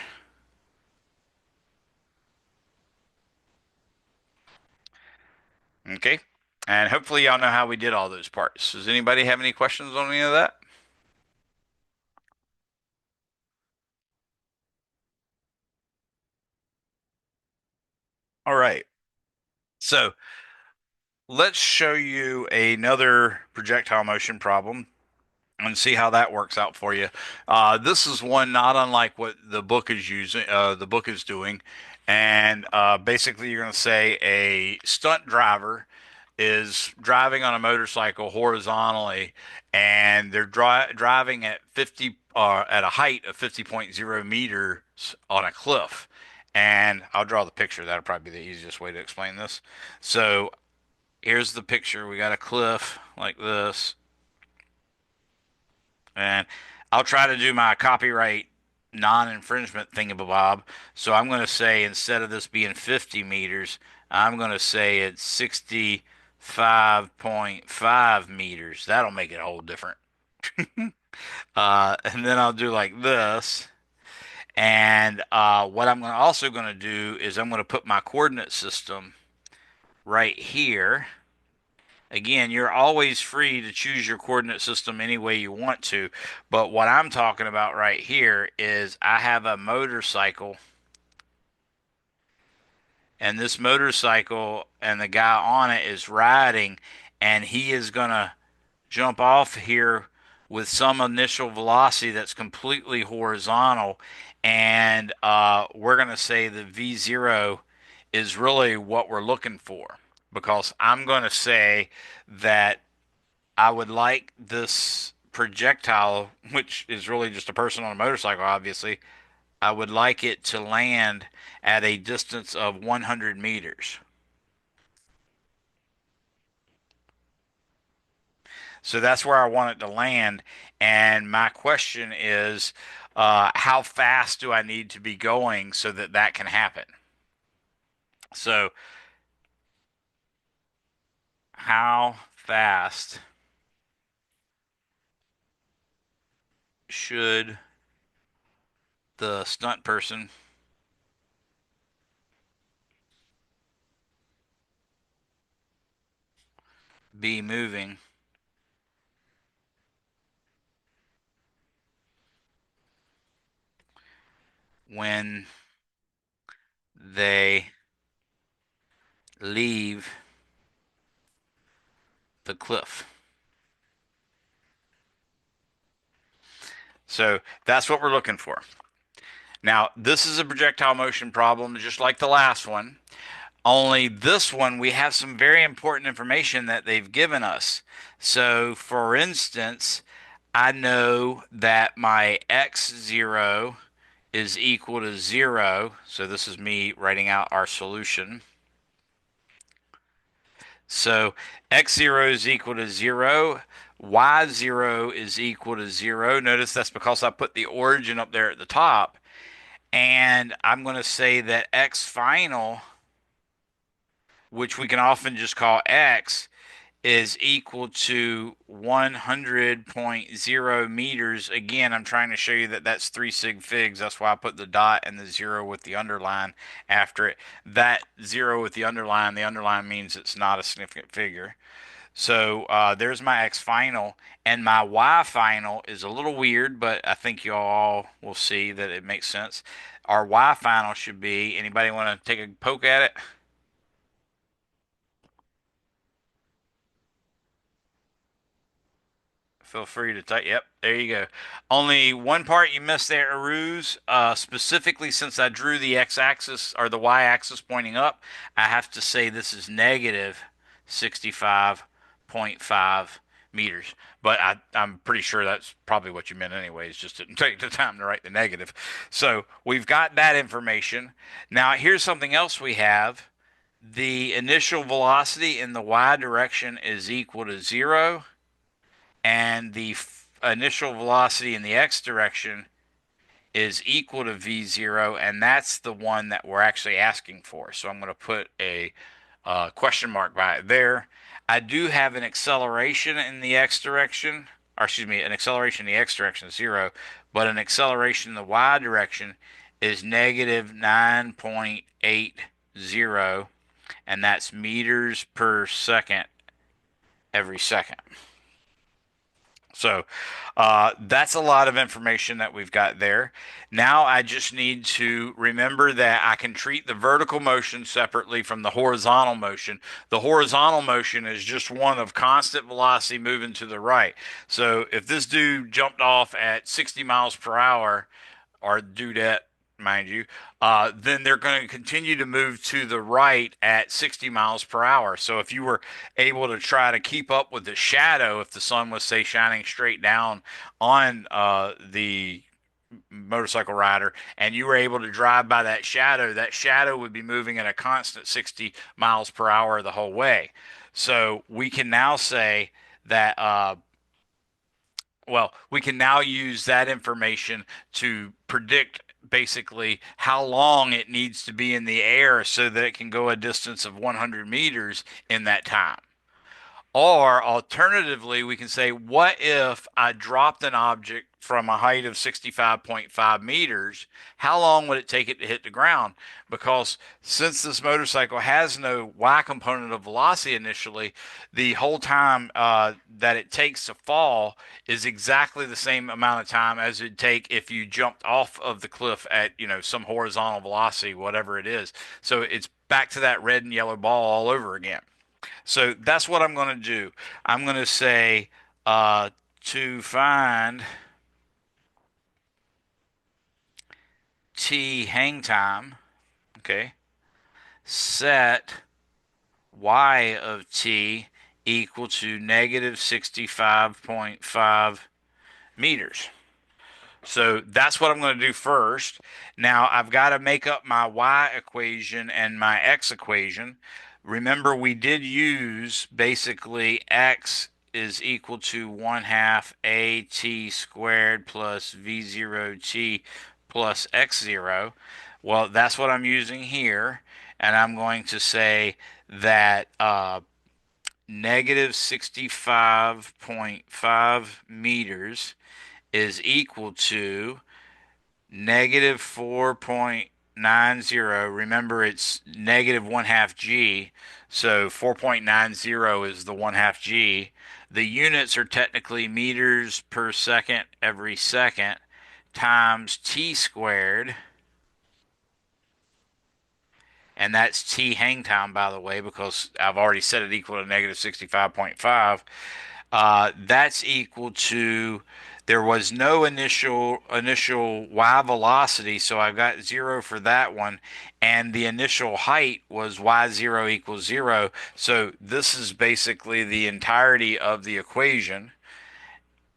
Okay. And hopefully y'all know how we did all those parts. Does anybody have any questions on any of that? All right. So let's show you another projectile motion problem and see how that works out for you. This is one not unlike what the book is using, the book is doing. And basically, you're going to say a stunt driver is driving on a motorcycle horizontally, and they're driving at 50 at a height of 50.0 meters on a cliff. And I'll draw the picture. That'll probably be the easiest way to explain this. So here's the picture. We got a cliff like this, and I'll try to do my copyright non-infringement thingamabob. So I'm going to say instead of this being 50 meters, I'm going to say it's 65.5 meters. That'll make it a whole different. And then I'll do like this. And what I'm also going to do is I'm going to put my coordinate system right here. Again, you're always free to choose your coordinate system any way you want to, but what I'm talking about right here is I have a motorcycle, and this motorcycle and the guy on it is riding, and he is going to jump off here with some initial velocity that's completely horizontal, and we're going to say the V0 is really what we're looking for, because I'm going to say that I would like this projectile, which is really just a person on a motorcycle, obviously. I would like it to land at a distance of 100 meters. So that's where I want it to land. And my question is, how fast do I need to be going so that that can happen? So, how fast should the stunt person be moving when they leave the cliff? So that's what we're looking for. Now, this is a projectile motion problem just like the last one. Only this one, we have some very important information that they've given us. So, for instance, I know that my x0 is equal to 0. So, this is me writing out our solution. So, x0 is equal to 0. Y0 is equal to 0. Notice that's because I put the origin up there at the top. And I'm going to say that x final, which we can often just call x, is equal to 100.0 meters. Again, I'm trying to show you that that's 3 sig figs. That's why I put the dot and the 0 with the underline after it. That 0 with the underline means it's not a significant figure. So there's my X final, and my Y final is a little weird, but I think you all will see that it makes sense. Our Y final should be, anybody want to take a poke at it? Feel free to type. Yep, there you go. Only one part you missed there, Aruz. Specifically, since I drew the x-axis or the y-axis pointing up, I have to say this is negative 65.5 meters. But I'm pretty sure that's probably what you meant anyways, just didn't take the time to write the negative. So we've got that information. Now, here's something else we have. The initial velocity in the y direction is equal to 0, and the initial velocity in the x direction is equal to v0, and that's the one that we're actually asking for. So I'm going to put a question mark by it there. I do have an acceleration in the x direction, or excuse me, an acceleration in the x direction is 0, but an acceleration in the y direction is negative 9.80, and that's meters per second every second. So that's a lot of information that we've got there. Now I just need to remember that I can treat the vertical motion separately from the horizontal motion. The horizontal motion is just one of constant velocity moving to the right. So if this dude jumped off at 60 miles per hour, or dudette, mind you, then they're going to continue to move to the right at 60 miles per hour. So if you were able to try to keep up with the shadow, if the sun was, say, shining straight down on the motorcycle rider and you were able to drive by that shadow would be moving at a constant 60 miles per hour the whole way. So we can now say that we can now use that information to predict basically how long it needs to be in the air so that it can go a distance of 100 meters in that time. Or alternatively, we can say, what if I dropped an object from a height of 65.5 meters? How long would it take it to hit the ground? Because since this motorcycle has no y component of velocity initially, the whole time that it takes to fall is exactly the same amount of time as it'd take if you jumped off of the cliff at, some horizontal velocity, whatever it is. So it's back to that red and yellow ball all over again. So that's what I'm going to do. I'm going to say to find t hang time, okay, set y of t equal to negative 65.5 meters. So that's what I'm going to do first. Now I've got to make up my y equation and my x equation. Remember, we did use basically x is equal to 1 half at squared plus v0t plus x0. Well, that's what I'm using here. And I'm going to say that negative 65.5 meters is equal to negative 4.90. Remember, it's negative 1 half g. So 4.90 is the 1 half g. The units are technically meters per second every second times t squared. And that's t hang time, by the way, because I've already set it equal to negative 65.5. That's equal to, there was no initial y velocity, so I've got 0 for that one, and the initial height was y0 equals 0. So this is basically the entirety of the equation.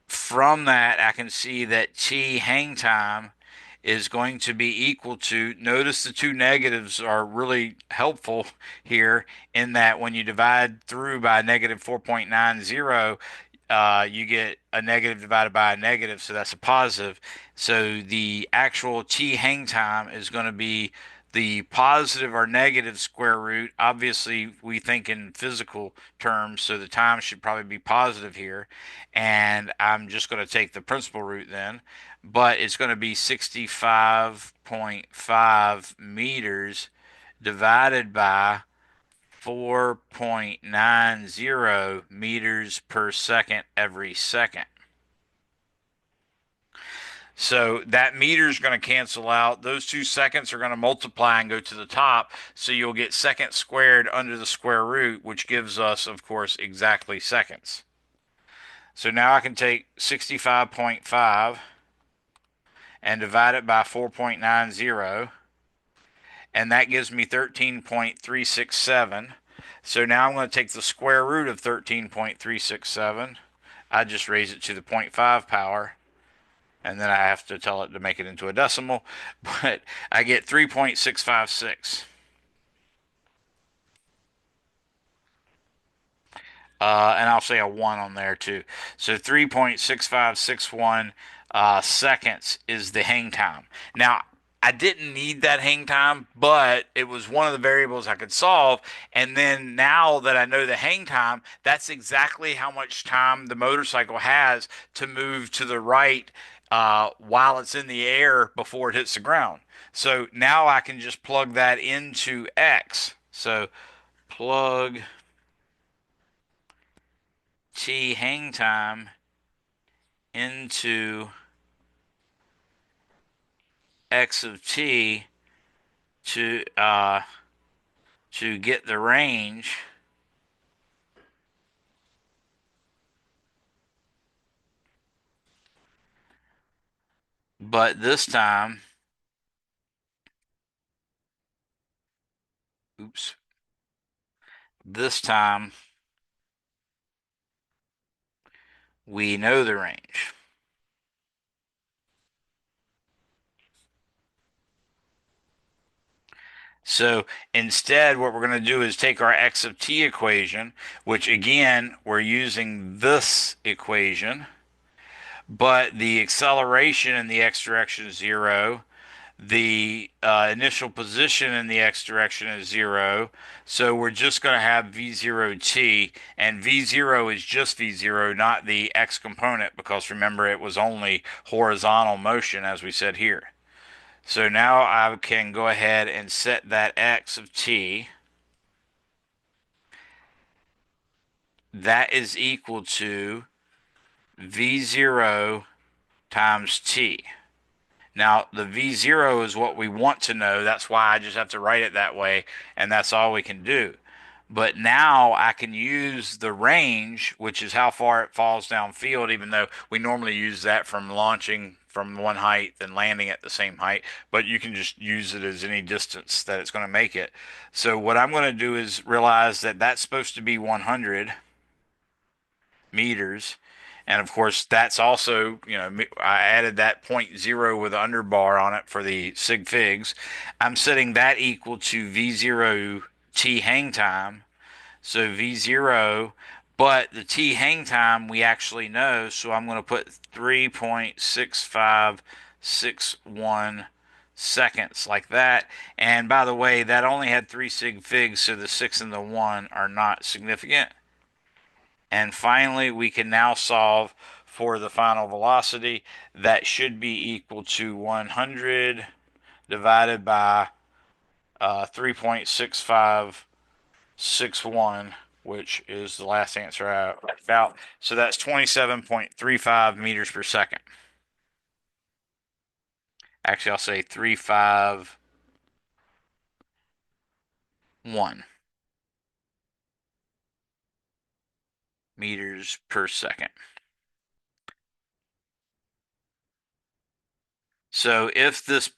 From that, I can see that t hang time is going to be equal to, notice the two negatives are really helpful here in that when you divide through by negative 4.90, you get a negative divided by a negative, so that's a positive. So the actual t hang time is going to be the positive or negative square root. Obviously, we think in physical terms, so the time should probably be positive here. And I'm just going to take the principal root then, but it's going to be 65.5 meters divided by 4.90 meters per second every second. So that meter is going to cancel out. Those 2 seconds are going to multiply and go to the top. So you'll get second squared under the square root, which gives us, of course, exactly seconds. So now I can take 65.5 and divide it by 4.90, and that gives me 13.367. So now I'm going to take the square root of 13.367. I just raise it to the 0.5 power, and then I have to tell it to make it into a decimal, but I get 3.656. And I'll say a 1 on there too. So 3.6561 seconds is the hang time. Now, I didn't need that hang time, but it was one of the variables I could solve. And then now that I know the hang time, that's exactly how much time the motorcycle has to move to the right while it's in the air before it hits the ground. So now I can just plug that into X. So plug t hang time into x of t to get the range, but this time, oops, this time we know the range. So instead, what we're going to do is take our x of t equation, which again, we're using this equation, but the acceleration in the x direction is zero. The initial position in the x direction is zero. So we're just going to have v0t, and v0 is just v0, not the x component, because remember it was only horizontal motion as we said here. So now I can go ahead and set that x of t. That is equal to v0 times t. Now, the v0 is what we want to know. That's why I just have to write it that way, and that's all we can do. But now I can use the range, which is how far it falls downfield, even though we normally use that from launching from one height and landing at the same height. But you can just use it as any distance that it's going to make it. So what I'm going to do is realize that that's supposed to be 100 meters. And of course, that's also, I added that point zero with an underbar on it for the sig figs. I'm setting that equal to V0 T hang time. So V0, but the T hang time we actually know. So I'm going to put 3.6561 seconds like that. And by the way, that only had three sig figs, so the 6 and the 1 are not significant. And finally, we can now solve for the final velocity. That should be equal to 100 divided by 3.6561, which is the last answer I found. So that's 27.35 meters per second. Actually, I'll say 351 meters per second. So if this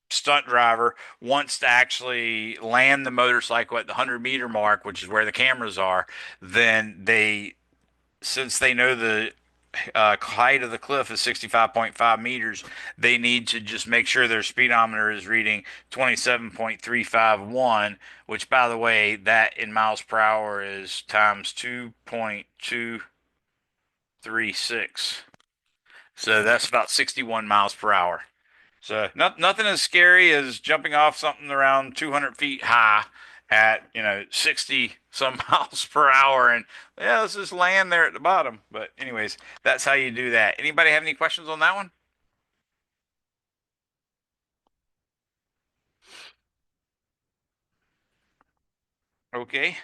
stunt driver wants to actually land the motorcycle at the 100-meter mark, which is where the cameras are, then since they know the height of the cliff is 65.5 meters, they need to just make sure their speedometer is reading 27.351, which, by the way, that in miles per hour is times 2.236. So that's about 61 miles per hour. So nothing as scary as jumping off something around 200 feet high at 60 some miles per hour, and yeah, let's just land there at the bottom. But anyways, that's how you do that. Anybody have any questions on that one? Okay.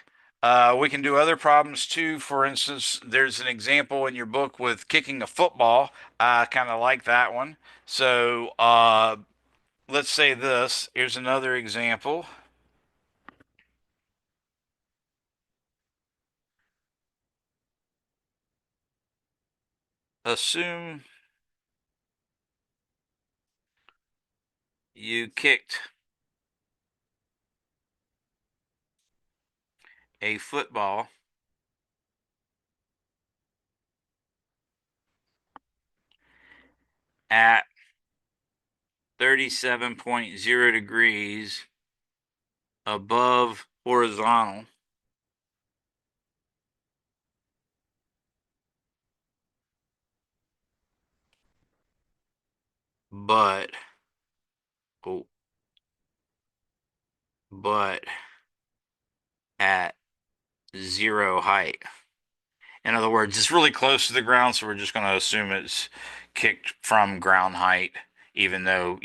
We can do other problems too. For instance, there's an example in your book with kicking a football. I kind of like that one. So let's say this. Here's another example. Assume you kicked a football at 37.0 degrees above horizontal, but oh, but at zero height. In other words, it's really close to the ground, so we're just going to assume it's kicked from ground height. even though,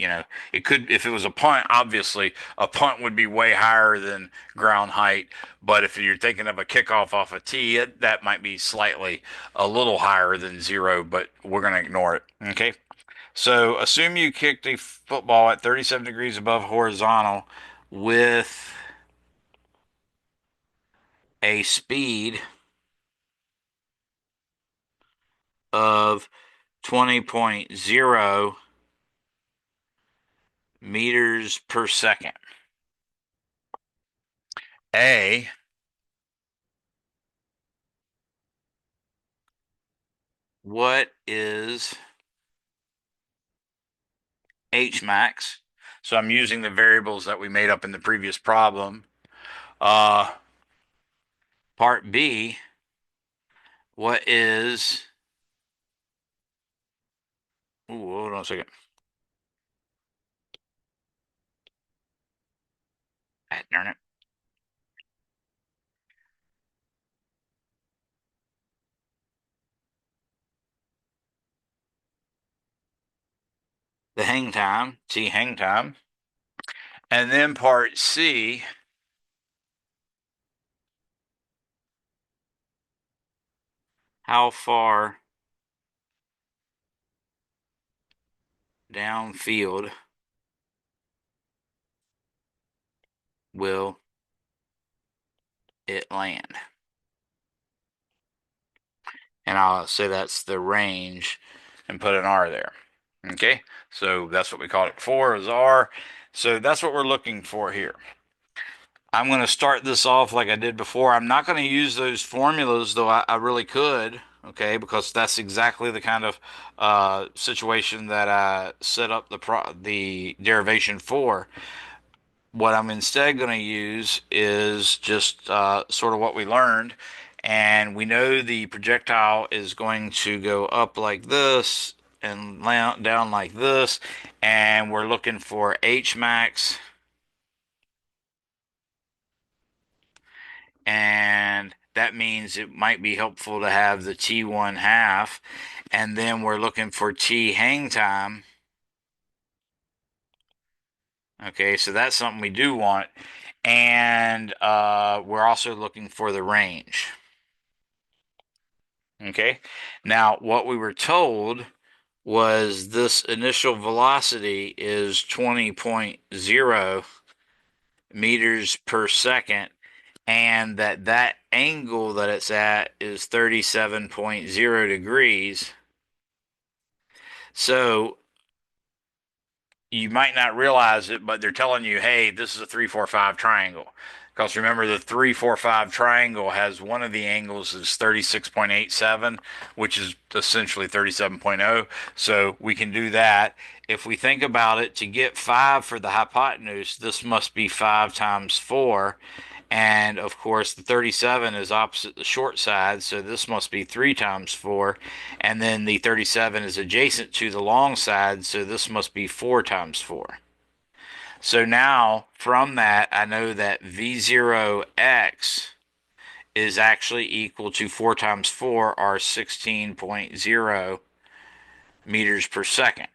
it could, if it was a punt, obviously a punt would be way higher than ground height. But if you're thinking of a kickoff off a tee, that might be slightly a little higher than zero, but we're going to ignore it. Okay. So assume you kicked a football at 37 degrees above horizontal with a speed of 20.0 meters per second. A, what is H max? So I'm using the variables that we made up in the previous problem. Uh, Part B, what is, ooh, hold on a second. Ah, darn it. The hang time, T hang time. And then part C, how far downfield will it land? And I'll say that's the range and put an R there. Okay, so that's what we called it before, is R. So that's what we're looking for here. I'm going to start this off like I did before. I'm not going to use those formulas, though I really could, okay, because that's exactly the kind of situation that I set up the derivation for. What I'm instead going to use is just sort of what we learned. And we know the projectile is going to go up like this and down like this. And we're looking for H max. And that means it might be helpful to have the T1 half. And then we're looking for T hang time. Okay, so that's something we do want. And we're also looking for the range. Okay, now what we were told was this initial velocity is 20.0 meters per second, and that angle that it's at is 37.0 degrees. So you might not realize it, but they're telling you, hey, this is a 3-4-5 triangle. Because remember, the 3-4-5 triangle has one of the angles is 36.87, which is essentially 37.0. So we can do that. If we think about it, to get 5 for the hypotenuse, this must be 5 times 4. And of course, the 37 is opposite the short side, so this must be 3 times 4. And then the 37 is adjacent to the long side, so this must be 4 times 4. So now from that, I know that V0x is actually equal to 4 times 4, or 16.0 meters per second.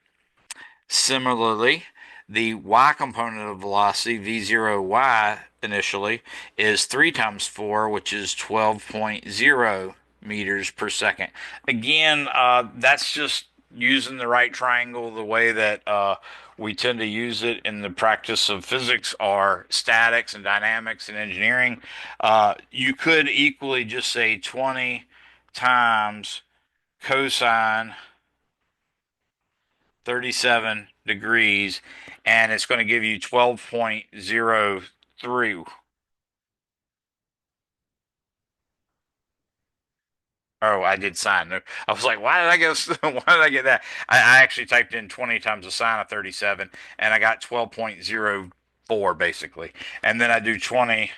Similarly, the y component of velocity, v0y initially, is 3 times 4, which is 12.0 meters per second. Again, that's just using the right triangle the way that we tend to use it in the practice of physics or statics and dynamics and engineering. You could equally just say 20 times cosine 37 degrees, and it's going to give you 12.03. Oh, I did sine. No, I was like, why did I get why did I get that? I actually typed in 20 times the sine of 37 and I got 12.04 basically. And then I do 20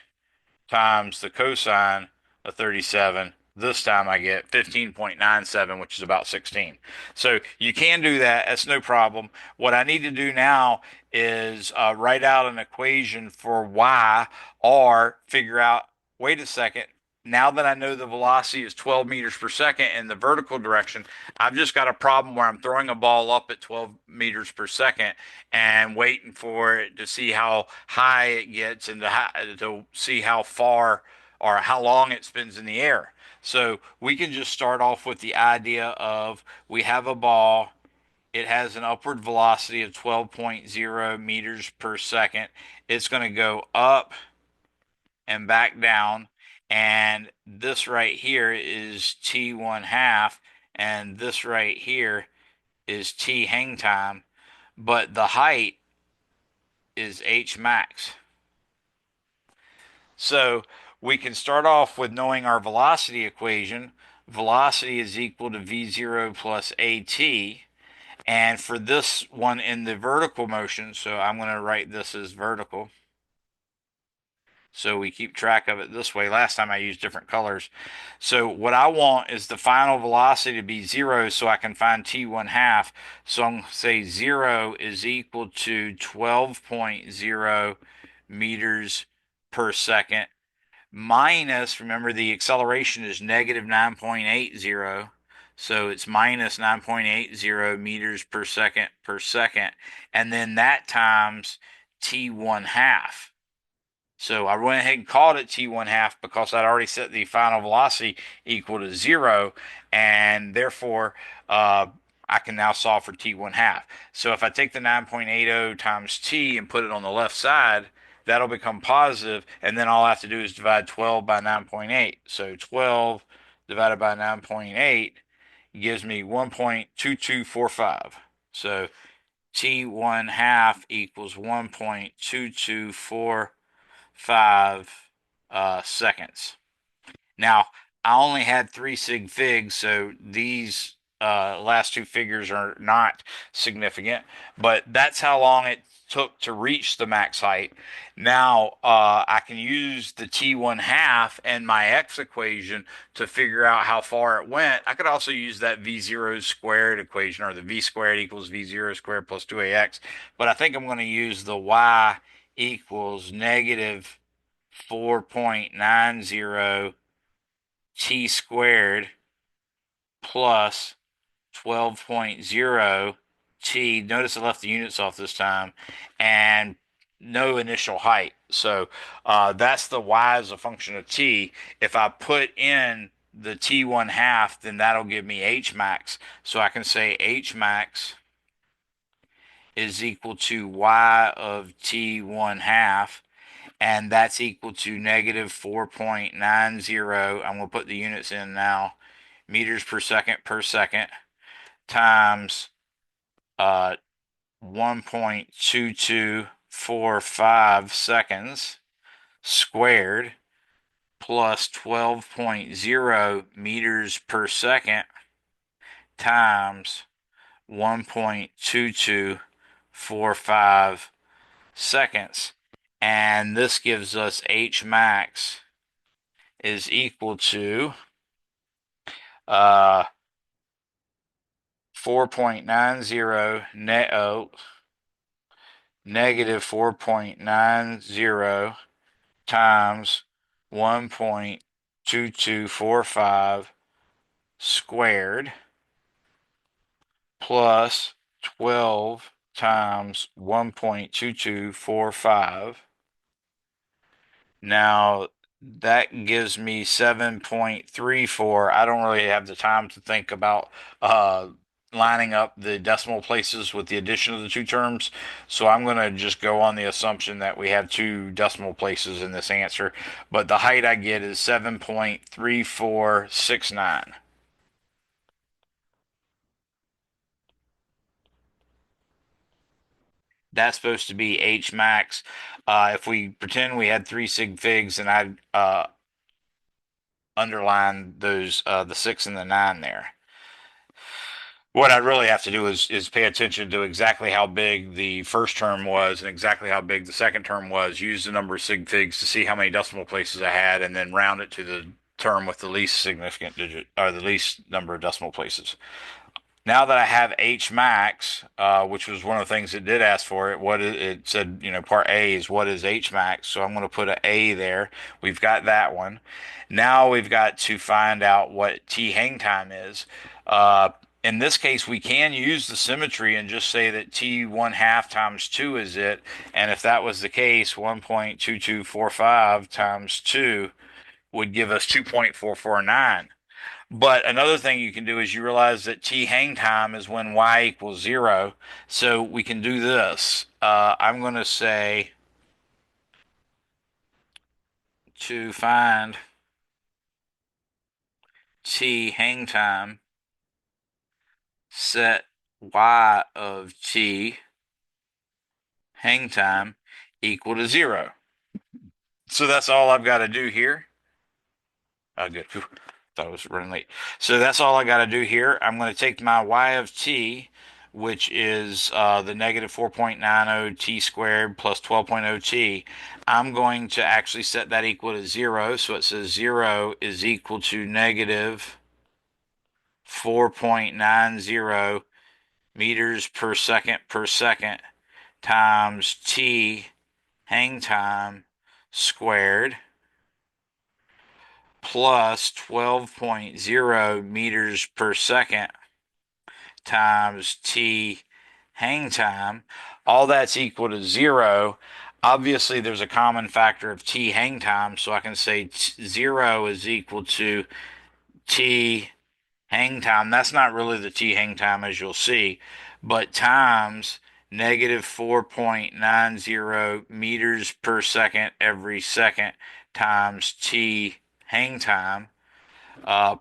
times the cosine of 37. This time I get 15.97, which is about 16. So you can do that. That's no problem. What I need to do now is write out an equation for y, or figure out, wait a second, now that I know the velocity is 12 meters per second in the vertical direction, I've just got a problem where I'm throwing a ball up at 12 meters per second and waiting for it to see how high it gets and to see how far or how long it spins in the air. So we can just start off with the idea of we have a ball. It has an upward velocity of 12.0 meters per second. It's going to go up and back down. And this right here is T1 half, and this right here is T hang time, but the height is H max. So we can start off with knowing our velocity equation. Velocity is equal to V0 plus AT. And for this one in the vertical motion, so I'm going to write this as vertical. So we keep track of it this way. Last time I used different colors. So what I want is the final velocity to be zero so I can find T1 half. So I'm going to say zero is equal to 12.0 meters per second minus, remember the acceleration is negative 9.80. So it's minus 9.80 meters per second per second. And then that times T1 half. So I went ahead and called it T1 half because I'd already set the final velocity equal to zero, and therefore uh, I can now solve for T1 half. So if I take the 9.80 times T and put it on the left side, that'll become positive, and then all I have to do is divide 12 by 9.8. So 12 divided by 9.8 gives me 1.2245. So T1 half equals 1.2245 seconds. Now, I only had three sig figs, so these last two figures are not significant, but that's how long it took to reach the max height. Now, I can use the T1 half and my X equation to figure out how far it went. I could also use that V0 squared equation, or the V squared equals V0 squared plus 2AX, but I think I'm going to use the Y equals negative 4.90 T squared plus 12.0 T. Notice I left the units off this time, and no initial height. So that's the Y as a function of T. If I put in the T1 half, then that'll give me H max. So I can say H max is equal to Y of T1 half, and that's equal to negative 4.90. I'm going to put the units in now. Meters per second times 1.2245 seconds squared plus 12.0 meters per second times 1.2245 seconds. And this gives us H max is equal to 4.90 negative 4.90 times 1.2245 squared plus 12 times 1.2245. Now that gives me 7.34. I don't really have the time to think about lining up the decimal places with the addition of the two terms. So I'm going to just go on the assumption that we have two decimal places in this answer. But the height I get is 7.3469. That's supposed to be H max. If we pretend we had three sig figs and I underline those the 6 and the 9 there. What I really have to do is pay attention to exactly how big the first term was and exactly how big the second term was. Use the number of sig figs to see how many decimal places I had, and then round it to the term with the least significant digit or the least number of decimal places. Now that I have H max, which was one of the things it did ask for, it said, part A is what is H max. So I'm going to put an A there. We've got that one. Now we've got to find out what T hang time is. Uh, in this case, we can use the symmetry and just say that T 1/2 times 2 is it. And if that was the case, 1.2245 times 2 would give us 2.449. But another thing you can do is you realize that t hang time is when y equals 0. So we can do this. I'm going to say to find t hang time, set y of t hang time equal to 0. So that's all I've got to do here. Oh, good. Whew. Thought it was running late. So that's all I got to do here. I'm going to take my y of t, which is the negative 4.90 t squared plus 12.0 t. I'm going to actually set that equal to 0. So it says 0 is equal to negative 4.90 meters per second times t hang time squared plus 12.0 meters per second times t hang time. All that's equal to 0. Obviously, there's a common factor of t hang time, so I can say 0 is equal to t hang time. That's not really the t hang time, as you'll see, but times negative 4.90 meters per second every second times t hang time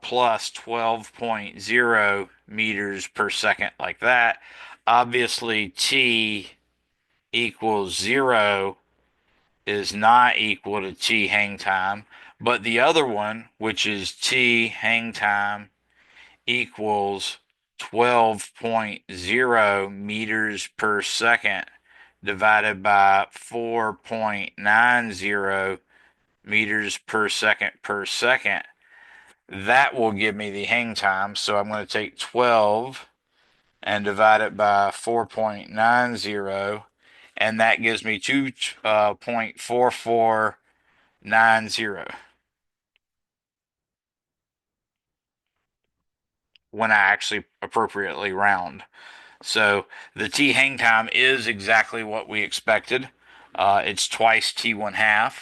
plus 12.0 meters per second, like that. Obviously, t equals 0 is not equal to t hang time, but the other one, which is t hang time equals 12.0 meters per second divided by 4.90 meters per second, that will give me the hang time. So I'm going to take 12 and divide it by 4.90, and that gives me 2.4490 when I actually appropriately round. So the t hang time is exactly what we expected. It's twice t 1/2.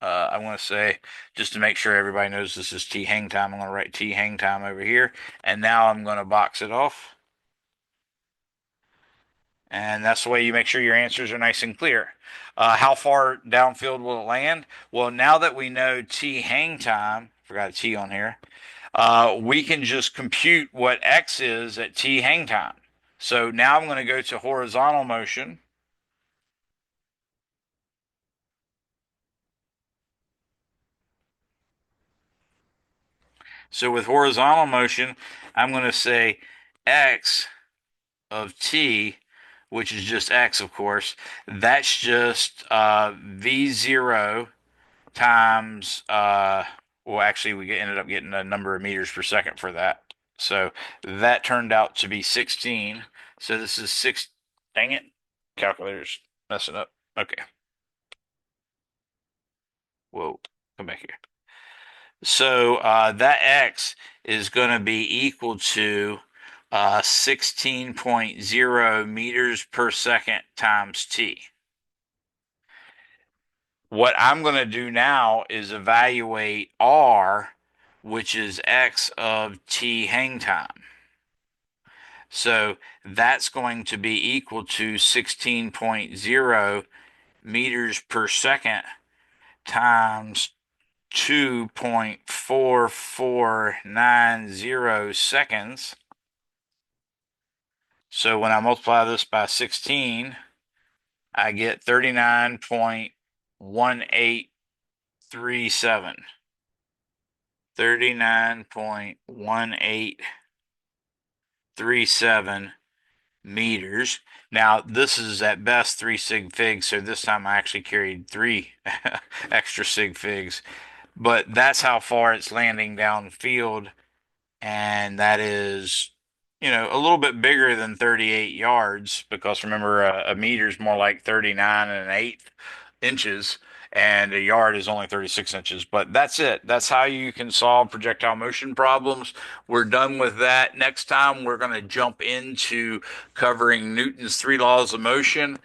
I want to say, just to make sure everybody knows this is t hang time, I'm going to write t hang time over here. And now I'm going to box it off. And that's the way you make sure your answers are nice and clear. How far downfield will it land? Well, now that we know t hang time, forgot a t on here, we can just compute what x is at t hang time. So now I'm going to go to horizontal motion. So with horizontal motion, I'm going to say x of t, which is just x, of course. That's just v0 times, well, actually, we ended up getting a number of meters per second for that. So that turned out to be 16. So this is six. Dang it. Calculator's messing up. Okay. Whoa. Come back here. So that x is going to be equal to 16.0 meters per second times t. What I'm going to do now is evaluate r, which is x of t hang time. So that's going to be equal to 16.0 meters per second times 2.4490 seconds. So when I multiply this by 16, I get 39.1837. 39.1837 meters. Now, this is at best 3 sig figs, so this time I actually carried 3 extra sig figs. But that's how far it's landing downfield, and that is a little bit bigger than 38 yards because remember a meter is more like 39 and an eighth inches and a yard is only 36 inches. But that's it. That's how you can solve projectile motion problems. We're done with that. Next time we're going to jump into covering Newton's three laws of motion.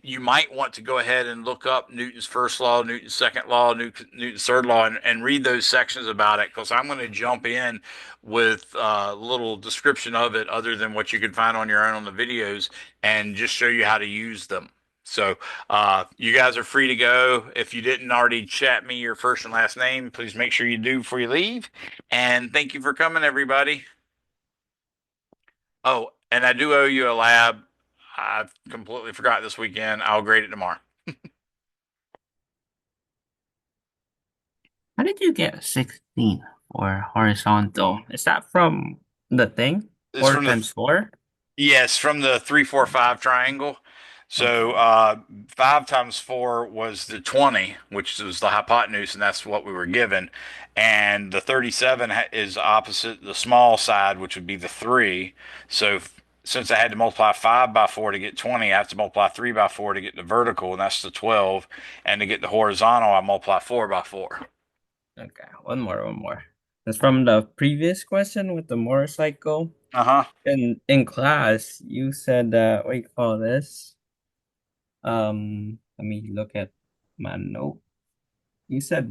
You might want to go ahead and look up Newton's first law, Newton's second law, Newton's third law, and read those sections about it because I'm going to jump in with a little description of it other than what you could find on your own on the videos and just show you how to use them. So, you guys are free to go. If you didn't already chat me your first and last name, please make sure you do before you leave. And thank you for coming, everybody. Oh, and I do owe you a lab. I completely forgot this weekend. I'll grade it tomorrow. How did you get 16 for horizontal? Is that from the thing? It's 4 from the times 4? Yes, from the 3-4-5 triangle. So Okay. 5 times 4 was the 20, which was the hypotenuse, and that's what we were given. And the 37 is opposite the small side, which would be the 3. So since I had to multiply 5 by 4 to get 20, I have to multiply 3 by 4 to get the vertical, and that's the 12. And to get the horizontal, I multiply 4 by 4. Okay. One more. That's from the previous question with the motorcycle. Uh-huh. In class, you said what do you call this? Let me look at my note. You said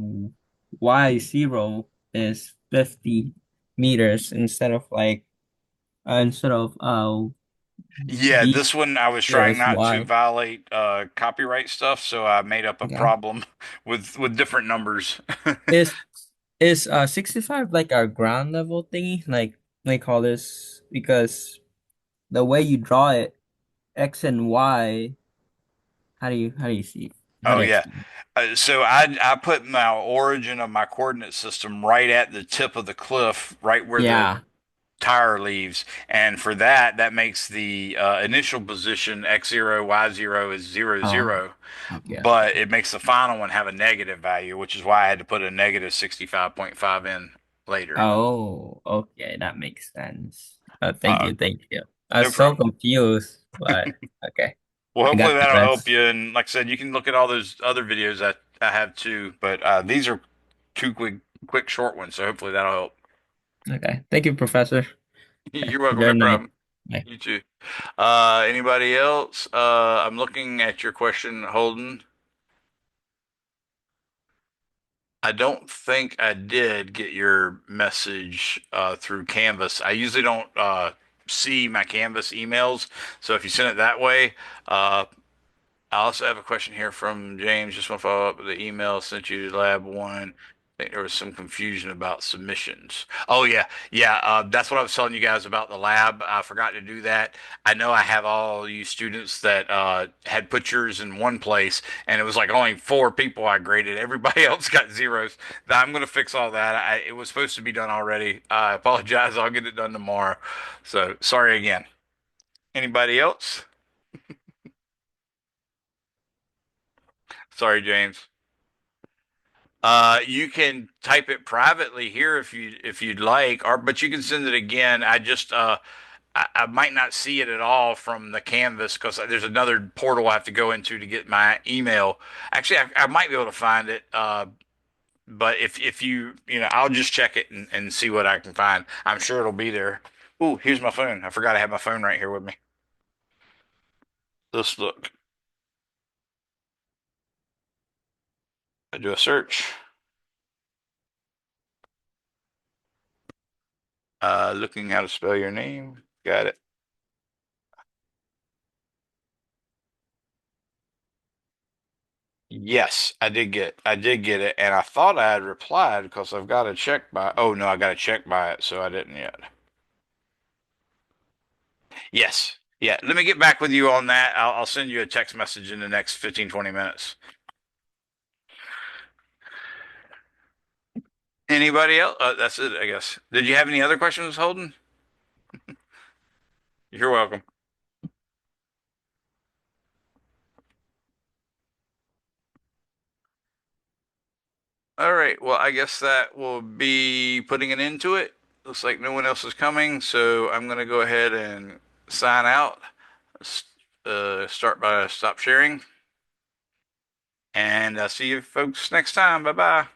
Y0 is 50 meters instead of Yeah, V this one I was zero trying is not to Y. violate copyright stuff, so I made up a Okay. problem with different numbers. Is is 65 like our ground level thingy? Like they call this because the way you draw it, X and Y, how do you see? How Oh do you yeah. explain? So I put my origin of my coordinate system right at the tip of the cliff, right where the Yeah. tire leaves, and for that, that makes the initial position x0, y0 is zero Oh, zero, okay, but okay. it makes the final one have a negative value, which is why I had to put a negative 65.5 in later. Oh, okay, that makes sense. Thank Uh, you, thank you. I no was so problem. confused, but okay. Well, I hopefully got the that'll help rest. you. And like I said, you can look at all those other videos that I have too. But these are two quick, short ones. So hopefully that'll help. Okay. Thank you, Professor. You're welcome. Enjoy No the night. problem. Bye. You too. Anybody else? I'm looking at your question, Holden. I don't think I did get your message through Canvas. I usually don't see my Canvas emails. So if you send it that way, uh, I also have a question here from James. Just want to follow up with the email sent you to Lab 1. I think there was some confusion about submissions. Oh, yeah. Yeah. That's what I was telling you guys about the lab. I forgot to do that. I know I have all you students that had put yours in one place, and it was like only 4 people I graded. Everybody else got zeros. I'm going to fix all that. It was supposed to be done already. I apologize. I'll get it done tomorrow. So sorry again. Anybody else? Sorry, James. You can type it privately here if you'd like, or but you can send it again. I might not see it at all from the Canvas because there's another portal I have to go into to get my email. Actually, I might be able to find it. But if I'll just check it and see what I can find. I'm sure it'll be there. Ooh, here's my phone. I forgot I have my phone right here with me. Let's look. I do a search. Looking how to spell your name. Got it. Yes, I did get it, and I thought I had replied because I've got a check by. Oh no, I got a check by it, so I didn't yet. Yes, yeah. Let me get back with you on that. I'll send you a text message in the next 15, 20 minutes. Anybody else? That's it, I guess. Did you have any other questions, Holden? You're welcome. All right. Well, I guess that will be putting an end to it. Looks like no one else is coming, so I'm gonna go ahead and sign out. Start by stop sharing, and I'll see you folks next time. Bye bye.